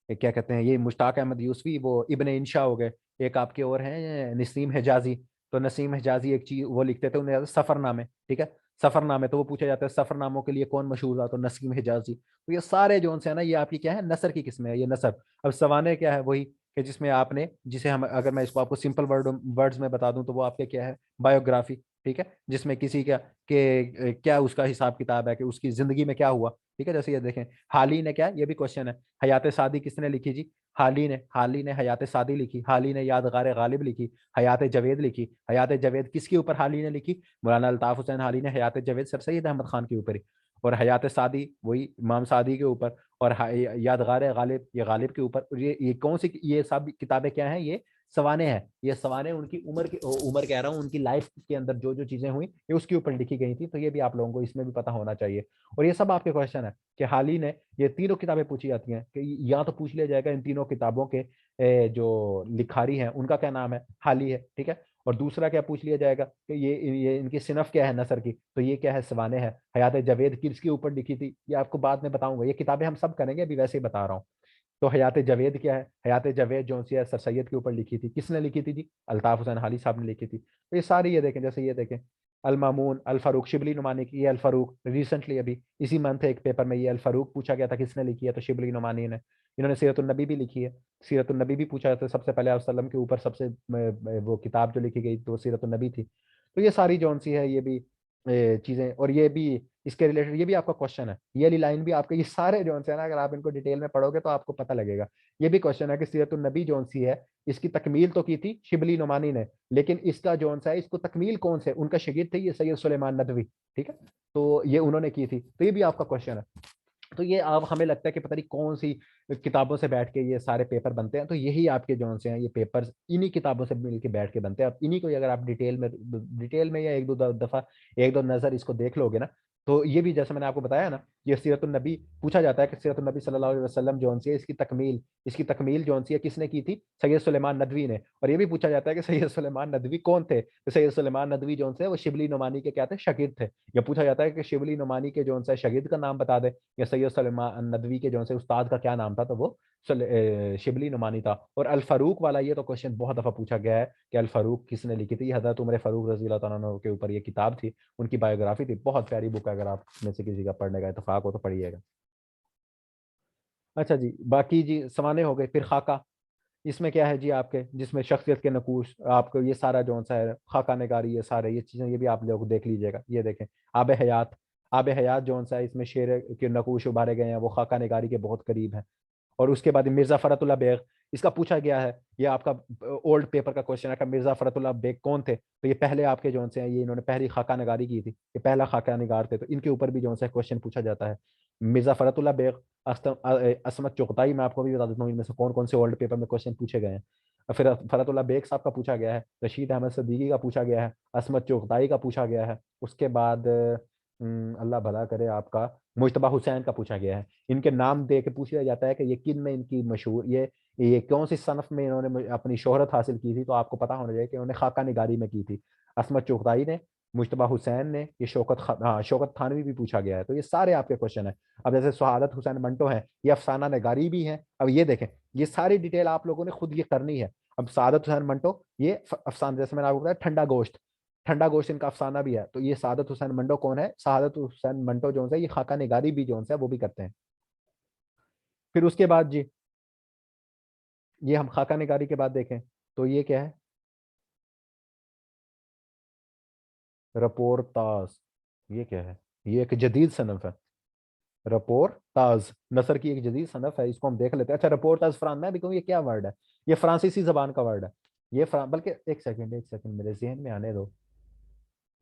ये क्या कहते हैं, ये मुश्ताक अहमद यूसफी वो इब्ने इंशा हो गए। एक आपके और हैं नसीम हिजाजी, तो नसीम हिजाजी एक चीज वो लिखते थे, उन्हें याद है सफरनामे, ठीक है, सफरनामे, तो वो पूछा जाता है सफरनामों के लिए कौन मशहूर था, तो नसीम हिजाजी। तो ये सारे जो है ना, ये आपकी क्या है, नसर की किस्में है, ये नसर। अब सवाने क्या है, वही कि जिसमें आपने, जिसे हम, अगर मैं इसको आपको सिंपल वर्ड्स में बता दूं, तो वो आपके क्या है, बायोग्राफी, ठीक है, जिसमें किसी का के क्या उसका हिसाब किताब है, कि उसकी जिंदगी में क्या हुआ, ठीक है। जैसे ये देखें, हाली ने क्या, ये भी क्वेश्चन है, हयात सादी किसने लिखी जी, हाली ने हयात सादी लिखी, हाली ने यादगार गालिब लिखी, हयात जवेद लिखी। हयात जवेद किसके ऊपर हाली ने लिखी, मौलाना अल्ताफ हुसैन हाली ने हयात जवेद सर सैयद अहमद खान के ऊपर ही। और हयात सादी वही इमाम सादी के ऊपर। और यादगार गालिब ये गालिब के ऊपर। और ये कौन सी, ये सब किताबें क्या हैं, ये सवाने हैं। ये सवाने उनकी उम्र कह रहा हूँ, उनकी लाइफ के अंदर जो जो चीजें हुई, ये उसके ऊपर लिखी गई थी। तो ये भी आप लोगों को इसमें भी पता होना चाहिए। और ये सब आपके क्वेश्चन है कि हाली ने, ये तीनों किताबें पूछी जाती हैं, कि या तो पूछ लिया जाएगा इन तीनों किताबों के जो लिखारी हैं उनका क्या नाम है, हाली है, ठीक है। और दूसरा क्या पूछ लिया जाएगा कि ये इनकी सिनफ क्या है नसर की, तो ये क्या है, सवाने है। हयात जवेद किसके ऊपर लिखी थी, ये आपको बाद में बताऊंगा, ये किताबें हम सब करेंगे, अभी वैसे ही बता रहा हूँ। तो हयात जवेद क्या है, हयात जवेद जो सी है सर सैयद के ऊपर लिखी थी, किसने लिखी थी जी, अल्ताफ हुसैन हाली साहब ने लिखी थी। तो ये सारी, ये देखें, जैसे ये देखें, अल मामून अल फारूक, शिबली नुमानी की, ये अल फारूक रिसेंटली अभी इसी मंथ एक पेपर में ये अल फारूक पूछा गया था, किसने लिखी है, तो शिबली नुमानी ने। इन्होंने सीरतुन नबी भी लिखी है, सीरतुन नबी भी पूछा था, सबसे पहले वसल्लम के ऊपर सबसे वो किताब जो लिखी गई तो सीरतुन नबी थी। तो ये सारी जौन सी है, ये भी चीजें, और ये भी इसके रिलेटेड, ये भी आपका क्वेश्चन है, ये वाली लाइन भी आपके, ये सारे जौन से है ना, अगर आप इनको डिटेल में पढ़ोगे तो आपको पता लगेगा। ये भी क्वेश्चन है कि सीरतुन नबी जौन सी है, इसकी तकमील तो की थी शिबली नुमानी ने, लेकिन इसका जौन सा है, इसको तकमील कौन से, उनका शागिर्द थे ये सैयद सुलेमान नदवी, ठीक है। तो ये उन्होंने की थी, तो ये भी आपका क्वेश्चन है। तो ये आप, हमें लगता है कि पता नहीं कौन सी किताबों से बैठ के ये सारे पेपर बनते हैं, तो यही आपके जो से हैं, ये पेपर्स इन्हीं किताबों से मिल के बैठ के बनते हैं। अब इन्हीं को अगर आप डिटेल में या एक दो दफा, एक दो नजर इसको देख लोगे ना, तो ये भी जैसे मैंने आपको बताया ना, ये सीरतुन नबी पूछा जाता है कि सीरतुन नबी सल्लल्लाहु अलैहि वसल्लम जो सी है, इसकी तकमील जो सी है किसने की थी, सैयद सुलेमान नदवी ने। और ये भी पूछा जाता है कि सैयद सुलेमान नदवी कौन थे, तो सैयद सुलेमान नदवी जो से वो शिबली नुमानी के क्या थे, शागिर्द थे। या पूछा जाता है कि शिबली नुमानी के जो सा शागिर्द का नाम बता दे, या सैयद सलमान नदवी के जो से उस्ताद का क्या नाम था, तो वो शिबली नुमानी था। और अल फारूक वाला ये तो क्वेश्चन बहुत दफा पूछा गया है कि अल फारूक किसने लिखी थी, हजरत उमर फारूक रजी अल्लाह तआला अन्हु के ऊपर ये किताब थी, उनकी बायोग्राफी थी, बहुत प्यारी बुक है, अगर आप में से किसी का पढ़ने का इतफाक हो तो पढ़िएगा। अच्छा जी, बाकी जी सवाने हो गए, फिर खाका। इसमें क्या है जी आपके, जिसमें शख्सियत के नकूश, आपको ये सारा जो सा है, खाका नगारी, ये सारे ये चीज़ें, ये भी आप लोग देख लीजिएगा। ये देखें, आब हयात, आब हयात जो सा है, इसमें शेर के नकूश उभारे गए हैं, वो खाका नगारी के बहुत करीब है। और उसके बाद मिर्जा फरतुल्ला बेग, इसका पूछा गया है, ये आपका ओल्ड पेपर का क्वेश्चन है कि मिर्जा फरतुल्ला बेग कौन थे, तो ये पहले आपके जो से हैं, ये इन्होंने पहली खाका नगारी की थी, ये पहला खाका निगार थे, तो इनके ऊपर भी जो है क्वेश्चन पूछा जाता है। मिर्जा फरतुल्ला बेग, असमत चुगताई, मैं आपको भी बता देता हूँ इनमें से कौन कौन से ओल्ड पेपर में क्वेश्चन पूछे गए हैं। फिर फरतुल्ला बेग साहब का पूछा गया है, रशीद अहमद सदीकी का पूछा गया है, असमत चुगताई का पूछा गया है। उसके बाद अल्लाह भला करे आपका, मुश्तबा हुसैन का पूछा गया है। इनके नाम दे के पूछ लिया जाता है कि ये किन में इनकी मशहूर, ये कौन सी सनफ में इन्होंने अपनी शोहरत हासिल की थी, तो आपको पता होना चाहिए कि इन्होंने खाका निगारी में की थी। असमत चुगताई ने, मुश्तबा हुसैन ने, ये हाँ शौकत थानवी भी पूछा गया है। तो ये सारे आपके क्वेश्चन है। अब जैसे शहादत हुसैन मंटो है, ये अफसाना नगारी भी है। अब ये देखें, ये सारी डिटेल आप लोगों ने खुद ये करनी है। अब सादत हुसैन मंटो, ये अफसाना, जैसे मैंने आपको बताया, ठंडा गोश्त इनका अफसाना भी है। तो ये सादत हुसैन मंटो कौन है, सादत हुसैन मंटो जो है, ये खाका निगारी भी जो है वो भी करते हैं। फिर उसके बाद जी, ये हम खाका निगारी के बाद देखें, तो ये क्या है, रपोर्ताज, ये क्या है, ये एक जदीद सनफ है। रपोर्ताज नसर की एक जदीद सनफ है, इसको हम देख लेते हैं। अच्छा, रपोर्ताज मैं भी कहूँ ये क्या वर्ड है, ये फ्रांसीसी जबान का वर्ड है। ये बल्कि एक सेकंड मेरे जहन में आने दो,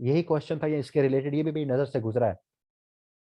यही क्वेश्चन था ये इसके रिलेटेड, ये भी मेरी नजर से गुजरा है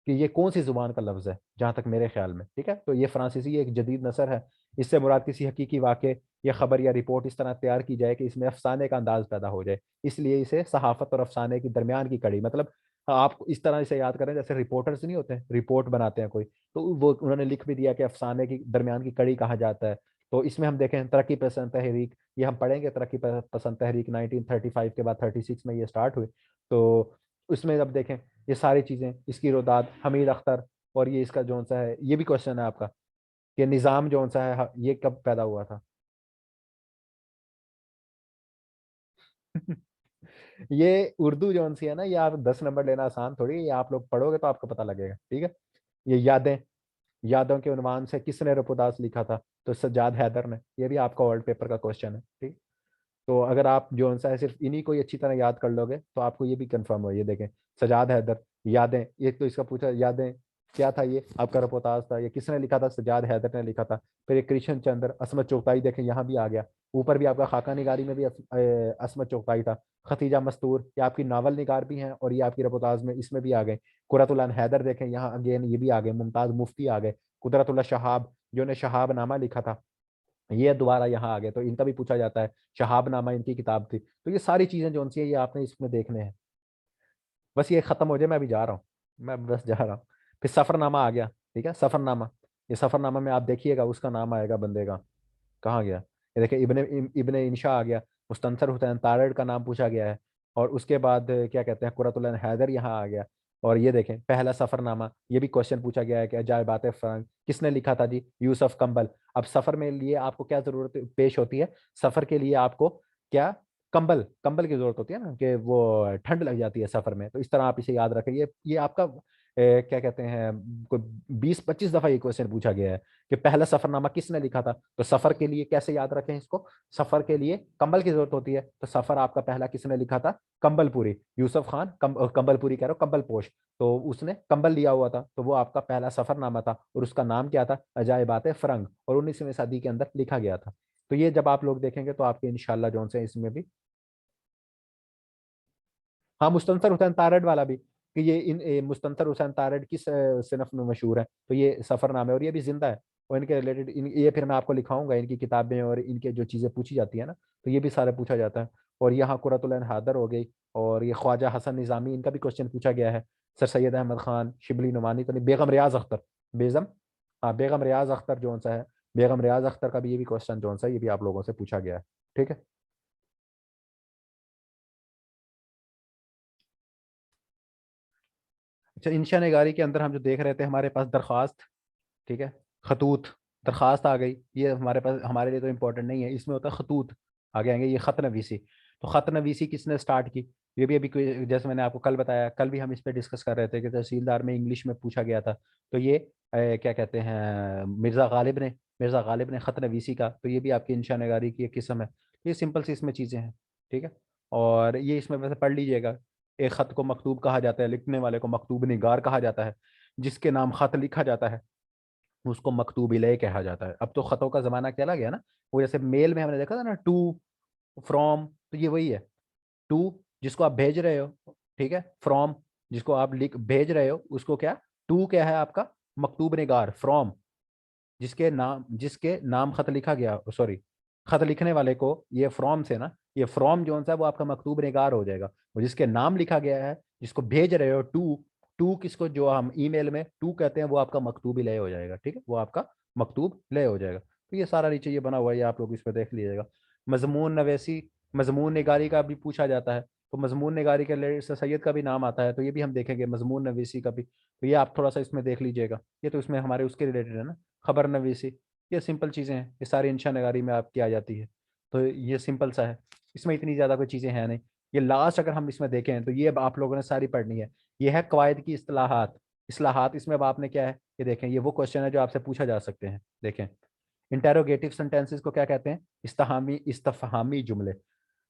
कि ये कौन सी जुबान का लफ्ज है, जहां तक मेरे ख्याल में, ठीक है। तो ये फ्रांसीसी एक जदीद नसर है। इससे मुराद किसी हकीकी वाक़े या खबर या रिपोर्ट इस तरह तैयार की जाए कि इसमें अफसाने का अंदाज पैदा हो जाए, इसलिए इसे सहाफत और अफसाने की दरमियान की कड़ी, मतलब आप इस तरह से याद करें, जैसे रिपोर्टर्स नहीं होते, रिपोर्ट बनाते हैं कोई, तो वो उन्होंने लिख भी दिया कि अफसाने की दरमियान की कड़ी कहा जाता है। तो इसमें हम देखें, तरक्की पसंद तहरीक, ये हम पढ़ेंगे, तरक्की पसंद तहरीक 1935 के बाद 36 में ये स्टार्ट हुई। तो उसमें अब देखें, ये सारी चीज़ें, इसकी रोदाद हमीद अख्तर, और ये इसका जौन सा है, ये भी क्वेश्चन है आपका कि निज़ाम जौन सा है, ये कब पैदा हुआ था। ये उर्दू जो सी है ना, ये आप 10 नंबर लेना आसान थोड़ी है, ये आप लोग पढ़ोगे तो आपको पता लगेगा, ठीक है। ये यादें, यादों के उन्वान से किसने रपुदास लिखा था? तो सज्जाद हैदर ने। ये भी आपका वर्ल्ड पेपर का क्वेश्चन है, ठीक। तो अगर आप जो सा है सिर्फ इन्हीं को ही अच्छी तरह याद कर लोगे तो आपको ये भी कंफर्म हो। ये देखें, सजाद हैदर, यादें, ये तो इसका पूछा, यादें क्या था? ये आपका रपोताज था। ये किसने लिखा था? सजाद हैदर ने लिखा था। फिर ये कृष्ण चंद्र, असमत चुगताई, देखें यहाँ भी आ गया। ऊपर भी आपका खाका निगारी में भी असमत चुगताई था। खतीजा मस्तूर, ये आपकी नावल निगार भी हैं और ये आपकी रपोताज में इसमें भी आ गए। कुरतुल हैदर देखें यहाँ अगेन, ये भी आ गए। मुमताज मुफ्ती आ गए। कुदरतुल्लाह शहाब, जो ने शहाब नामा लिखा था, ये दोबारा यहाँ आ गए। तो इनका भी पूछा जाता है। शहाबनामा इनकी किताब थी। तो ये सारी चीजें जो सी है ये आपने इसमें देखने हैं। बस ये खत्म हो जाए, मैं अभी जा रहा हूँ, मैं बस जा रहा हूँ। फिर सफरनामा आ गया, ठीक है, सफरनामा। ये सफरनामा में आप देखिएगा उसका नाम आएगा बंदे का। कहाँ गया? ये देखिए, इब्ने इंशा आ गया। मुस्तनसर हुसैन तारड़ का नाम पूछा गया है। और उसके बाद क्या कहते हैं, कुरतुल हैदर यहाँ आ गया। और ये देखें, पहला सफरनामा, ये भी क्वेश्चन पूछा गया है कि अजायबात फरंग किसने लिखा था जी? यूसुफ कंबल। अब सफर में लिए आपको क्या जरूरत पेश होती है? सफर के लिए आपको क्या? कंबल, कंबल की जरूरत होती है ना, कि वो ठंड लग जाती है सफर में। तो इस तरह आप इसे याद रखें। ये आपका क्या कहते हैं, कोई 20-25 दफा ये क्वेश्चन पूछा गया है कि पहला सफरनामा किसने लिखा था। तो सफर के लिए कैसे याद रखें इसको? सफर के लिए कंबल की जरूरत होती है। तो सफर आपका पहला किसने लिखा था? कंबलपुरी, यूसुफ खान कंबलपुरी कह रहा हूँ, कंबल पोश। तो उसने कंबल लिया हुआ था, तो वो आपका पहला सफरनामा था। और उसका नाम क्या था? अजायबात फरंग, और 19वीं सदी के अंदर लिखा गया था। तो ये जब आप लोग देखेंगे तो आपके इंशाल्लाह जो से इसमें भी। हाँ, मुस्तनसर हुसैन तारड़ वाला भी, कि मुस्तनसर हुसैन तारड़ किस सिनफ में मशहूर है, तो ये सफरनामा है और ये भी जिंदा है। और इनके रिलेटेड ये फिर मैं आपको लिखाऊंगा इनकी किताबें और इनके जो चीज़ें पूछी जाती है ना, तो ये भी सारा पूछा जाता है। और यहाँ कुरतुल हैदर हो गई। और ये ख्वाजा हसन निज़ामी, इनका भी क्वेश्चन पूछा गया है। सर सैयद अहमद खान, शिबली नुमानी तो नहीं, बेगम रियाज अख्तर, बेगम, हाँ बेगम रियाज अख्तर जो सा है, बेगम रियाज अख्तर का भी ये भी क्वेश्चन जो सा है, ये भी आप लोगों से पूछा गया है, ठीक है। अच्छा, इंशा निगारी के अंदर हम जो देख रहे थे, हमारे पास दरख्वास्त, ठीक है, खतूत, दरखास्त आ गई। ये हमारे पास, हमारे लिए तो इंपॉर्टेंट नहीं है, इसमें होता है खतूत, आगे आएंगे। ये खत नवीसी, तो खत नवीसी किसने स्टार्ट की? ये भी अभी जैसे मैंने आपको कल बताया, कल भी हम इस पे डिस्कस कर रहे थे कि तहसीलदार में इंग्लिश में पूछा गया था। तो ये क्या कहते हैं, मिर्ज़ा गालिब ने खत नवीसी का। तो ये भी आपकी इंशा नगारी की एक किस्म है। ये सिंपल सी इसमें चीज़ें हैं, ठीक है। और ये इसमें वैसे पढ़ लीजिएगा। एक खत को मकतूब कहा जाता है, लिखने वाले को मकतूब निगार कहा जाता है। जिसके नाम खत लिखा जाता है उसको मकतूब इलय कहा जाता है। अब तो खतों का जमाना चला गया ना। वो जैसे मेल में हमने देखा था ना, टू, फ्रॉम, तो ये वही है। टू जिसको आप भेज रहे हो, ठीक है। फ्रॉम जिसको आप लिख भेज रहे हो, उसको क्या? टू क्या है आपका? मकतूब निगार। फ्रॉम जिसके नाम खत लिखा गया, सॉरी, खत लिखने वाले को, ये फ्रॉम से ना, ये फ्रॉम जो सा वो आपका मकतूब निगार हो जाएगा। वो जिसके नाम लिखा गया है, जिसको भेज रहे हो, टू, टू किसको, जो हम ईमेल में टू कहते हैं, वो आपका मकतूब लय हो जाएगा, ठीक है, वो आपका मकतूब लय हो जाएगा। तो ये सारा नीचे ये बना हुआ है, ये आप लोग इस पर देख लीजिएगा। मजमून नवेसी, मजमून निगारी का भी पूछा जाता है। तो मजमून निगारी के लिए सर सैयद का भी नाम आता है, तो ये भी हम देखेंगे, मजमून नवीसी का भी। तो ये आप थोड़ा सा इसमें देख लीजिएगा। ये तो इसमें हमारे उसके रिलेटेड है ना, खबर नवीसी। ये सिंपल चीज़ें हैं, ये सारी इंशा नगारी में आपकी आ जाती है। तो ये सिंपल सा है, इसमें इतनी ज़्यादा कोई चीज़ें हैं नहीं। ये लास्ट अगर हम इसमें देखें तो ये अब आप लोगों ने सारी पढ़नी है। ये है कवायद की इस्तेलाहात। इस्लाहात, इसमें अब आपने क्या है, ये देखें, ये वो क्वेश्चन है जो आपसे पूछा जा सकते हैं। देखें, इंटेरोगेटिव सेंटेंसेस को क्या कहते हैं? इस्तफहामी जुमले।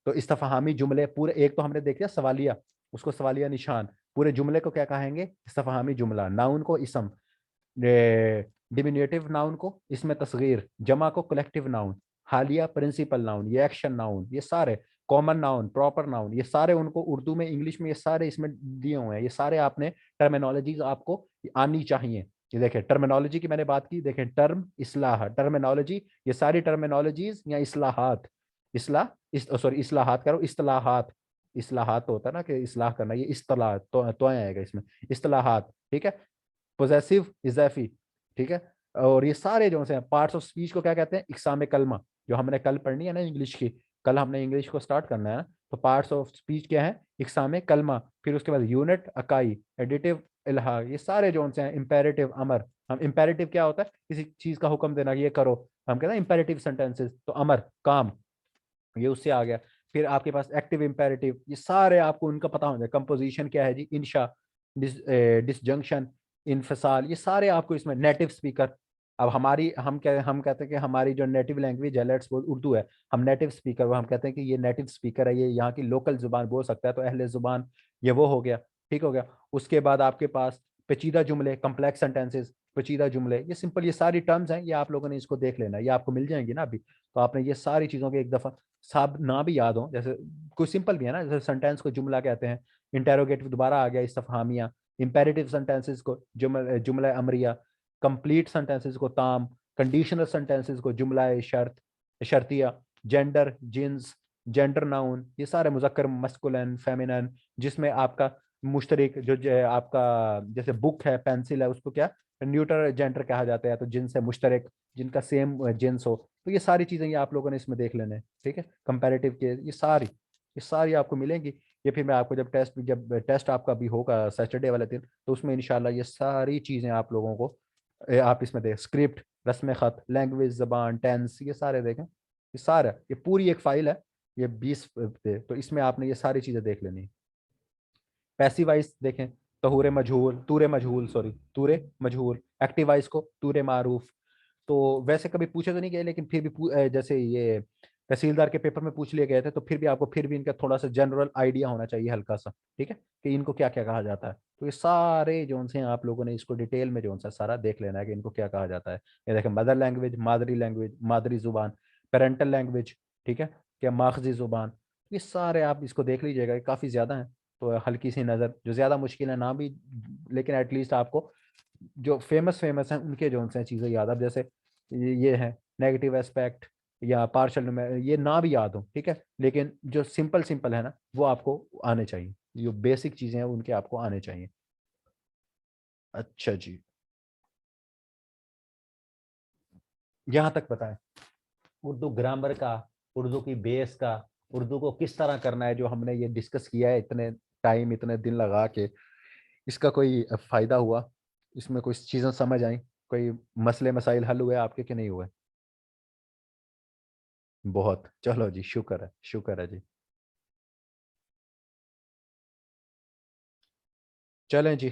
तो इस्तफहामी जुमले पूरे, एक तो हमने देख लिया सवालिया, उसको सवालिया निशान। पूरे जुमले को क्या कहेंगे? इस्तफहामी जुमला। नाउन को इसम, डिमिन्यूटिव नाउन को इसमें तस्गीर, जमा को कलेक्टिव नाउन, हालिया प्रिंसिपल नाउन, ये एक्शन नाउन, ये सारे कॉमन नाउन, प्रॉपर नाउन, ये सारे उनको उर्दू में, इंग्लिश में, ये सारे इसमें दिए हुए हैं। ये सारे आपने टर्मिनोलॉजीज आपको आनी चाहिए। ये देखें, टर्मिनोलॉजी की मैंने बात की, देखें, टर्म, इस्लाह, टर्मिनोलॉजी, ये सारी टर्मिनोलॉजीज या इस्लाहात, सॉरी इस्लाहात करो, इस्लाहात, इस्लाहात तो होता है ना कि इस्लाह करना, ये इस्तलाह तो आएगा इसमें, इस्लाहात, ठीक है। पोजेसिव, इजाफी, ठीक है। और ये सारे जो है पार्ट्स ऑफ स्पीच को क्या कहते हैं? इकसाम कलमा, जो हमने कल पढ़नी है ना इंग्लिश की, कल हमने इंग्लिश को स्टार्ट करना है ना। तो पार्ट्स ऑफ स्पीच क्या है? इकसाम कलमा। फिर उसके बाद यूनिट, अकाई, एडिटिव, इल्हा, ये सारे जो हैं इंपेरेटिव, अमर। हम इंपेरेटिव क्या होता है? किसी चीज का हुक्म देना, ये करो, हम कहते हैं इंपेरेटिव सेंटेंसेस। तो अमर, काम, ये उससे आ गया। फिर आपके पास एक्टिव इम्पेरेटिव, ये सारे आपको उनका पता होना चाहिए। कंपोजिशन क्या है जी, इंशा, डिसजंक्शन, इनफसाल, ये सारे आपको इसमें। नेटिव स्पीकर, अब हम कहते हैं कि हमारी जो नेटिव लैंग्वेज है, लेट्स बोल उर्दू है, हम नेटिव स्पीकर, वो हम कहते हैं कि ये नेटिव स्पीकर है, ये यहाँ की लोकल जुबान बोल सकता है, तो अहले जुबान, ये वो हो गया, ठीक हो गया। उसके बाद आपके पास पेचीदा जुमले, कम्प्लेक्स सेंटेंसेस, पेचीदा जुमले, ये सिंपल, ये सारी टर्म्स हैं, ये आप लोगों ने इसको देख लेना है, ये आपको मिल जाएंगी ना अभी। तो आपने ये सारी चीज़ों के एक दफ़ा सब ना भी याद हो, जैसे कोई सिंपल भी है ना, जैसे सेंटेंस को जुमला कहते हैं, इंटेरोगेटिव दोबारा आ गया, इस्तफहामिया, इंपेरेटिव सेंटेंसेस को जुमला अमरिया, कंप्लीट सेंटेंसेस को ताम, कंडीशनल सेंटेंसेस को जुमला शर्त, शर्तिया, जेंडर, जिन्स, जेंडर नाउन, ये सारे मुजक्कर, मस्कुलिन, फेमिनिन, जिसमें आपका मुश्तरिक आपका जैसे बुक है, पेंसिल है, उसको क्या न्यूटर जेंडर कहा जाता है, तो जिनसे मुश्तरक, जिनका सेम जिन्स हो। तो ये सारी चीजें ये आप लोगों ने इसमें देख लेने हैं, ठीक है। कंपैरेटिव के ये सारी आपको मिलेंगी। ये फिर मैं आपको जब टेस्ट आपका भी होगा सैटरडे वाले दिन, तो उसमें इंशाल्लाह ये सारी चीजें आप लोगों को आप इसमें देख, स्क्रिप्ट, रस्म खत, लैंग्वेज, जबान, टेंस, ये सारे देखें, ये सारा, ये पूरी एक फाइल है, ये 20 पे, तो इसमें आपने ये सारी चीजें देख लेनी है। पैसिव वॉइस देखें, तूरे मजहूल, सॉरी, तूरे मजहूल, एक्टिव वॉइस को तूरे मारूफ। तो वैसे कभी पूछे तो नहीं गए, लेकिन फिर भी जैसे ये तहसीलदार के पेपर में पूछ लिए गए थे, तो फिर भी इनका थोड़ा सा जनरल आइडिया होना चाहिए, हल्का सा, ठीक है, कि इनको क्या क्या कहा जाता है। तो ये सारे जो से आप लोगों ने इसको डिटेल में जो सा सारा देख लेना है कि इनको क्या कहा जाता है। ये देखें, मदर लैंग्वेज, मादरी जुबान, पेरेंटल लैंग्वेज, ठीक है, क्या माखजी जुबान, ये सारे आप इसको देख लीजिएगा, ये काफ़ी ज़्यादा है। तो हल्की सी नज़र, जो ज़्यादा मुश्किल है ना भी, लेकिन एटलीस्ट आपको जो फेमस फेमस हैं उनके जो उनसे चीज़ें याद, अब जैसे ये है नेगेटिव एस्पेक्ट या पार्शल, ये ना भी याद हो, ठीक है, लेकिन जो सिंपल सिंपल है ना, वो आपको आने चाहिए, जो बेसिक चीज़ें हैं उनके आपको आने चाहिए। अच्छा जी, यहाँ तक बताएं, उर्दू ग्रामर का, उर्दू की बेस का, उर्दू को किस तरह करना है, जो हमने ये डिस्कस किया है इतने टाइम, इतने दिन लगा के, इसका कोई फायदा हुआ, इसमें कोई चीज़ें समझ आई, कोई मसले मसाइल हल हुए आपके कि नहीं हुए? बहुत, चलो जी, शुक्र है, शुक्र है जी। चलें जी,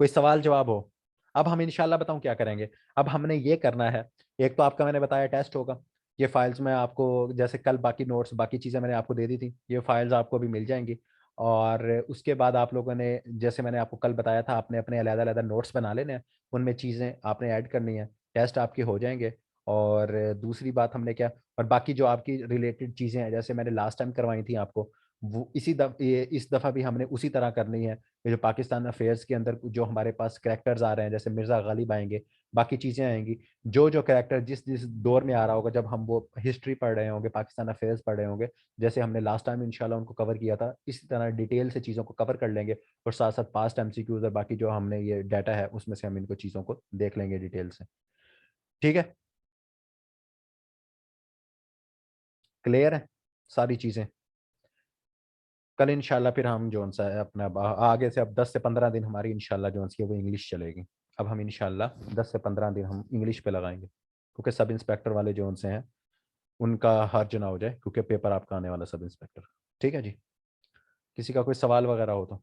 कोई सवाल जवाब हो? अब हम इंशाल्लाह बताऊं क्या करेंगे। अब हमने ये करना है, एक तो आपका मैंने बताया टेस्ट होगा, ये फाइल्स में आपको, जैसे कल बाकी नोट्स बाकी चीज़ें मैंने आपको दे दी थी, ये फाइल्स आपको भी मिल जाएंगी। और उसके बाद आप लोगों ने, जैसे मैंने आपको कल बताया था, आपने अपने अलग-अलग नोट्स बना लेने हैं, उनमें चीज़ें आपने ऐड करनी है, टेस्ट आपके हो जाएंगे। और दूसरी बात हमने क्या, और बाकी जो आपकी रिलेटेड चीज़ें हैं, जैसे मैंने लास्ट टाइम करवाई थी आपको, वो इस दफ़ा भी हमने उसी तरह करनी है। ये जो पाकिस्तान अफेयर्स के अंदर जो हमारे पास करैक्टर्स आ रहे हैं, जैसे मिर्ज़ा गालिब आएंगे, बाकी चीज़ें आएंगी, जो जो करैक्टर जिस जिस दौर में आ रहा होगा, जब हम वो हिस्ट्री पढ़ रहे होंगे, पाकिस्तान अफेयर्स पढ़ रहे होंगे, जैसे हमने लास्ट टाइम इंशाल्लाह उनको कवर किया था, इसी तरह डिटेल से चीज़ों को कवर कर लेंगे। और साथ साथ पास्ट एमसीक्यूज और बाकी जो हमने ये डाटा है, उसमें से हम इनको चीज़ों को देख लेंगे डिटेल से। ठीक है, क्लियर है सारी चीज़ें। कल इंशाल्लाह फिर हम जो सा है अपना आगे से, अब 10 से 15 दिन हमारी इंशाल्लाह जो सी है वो इंग्लिश चलेगी। अब हम इंशाल्लाह 10 से 15 दिन हम इंग्लिश पे लगाएंगे, क्योंकि सब इंस्पेक्टर वाले जो उनसे हैं, उनका हर्ज ना हो जाए, क्योंकि पेपर आपका आने वाला सब इंस्पेक्टर। ठीक है जी, किसी का कोई सवाल वगैरह हो तो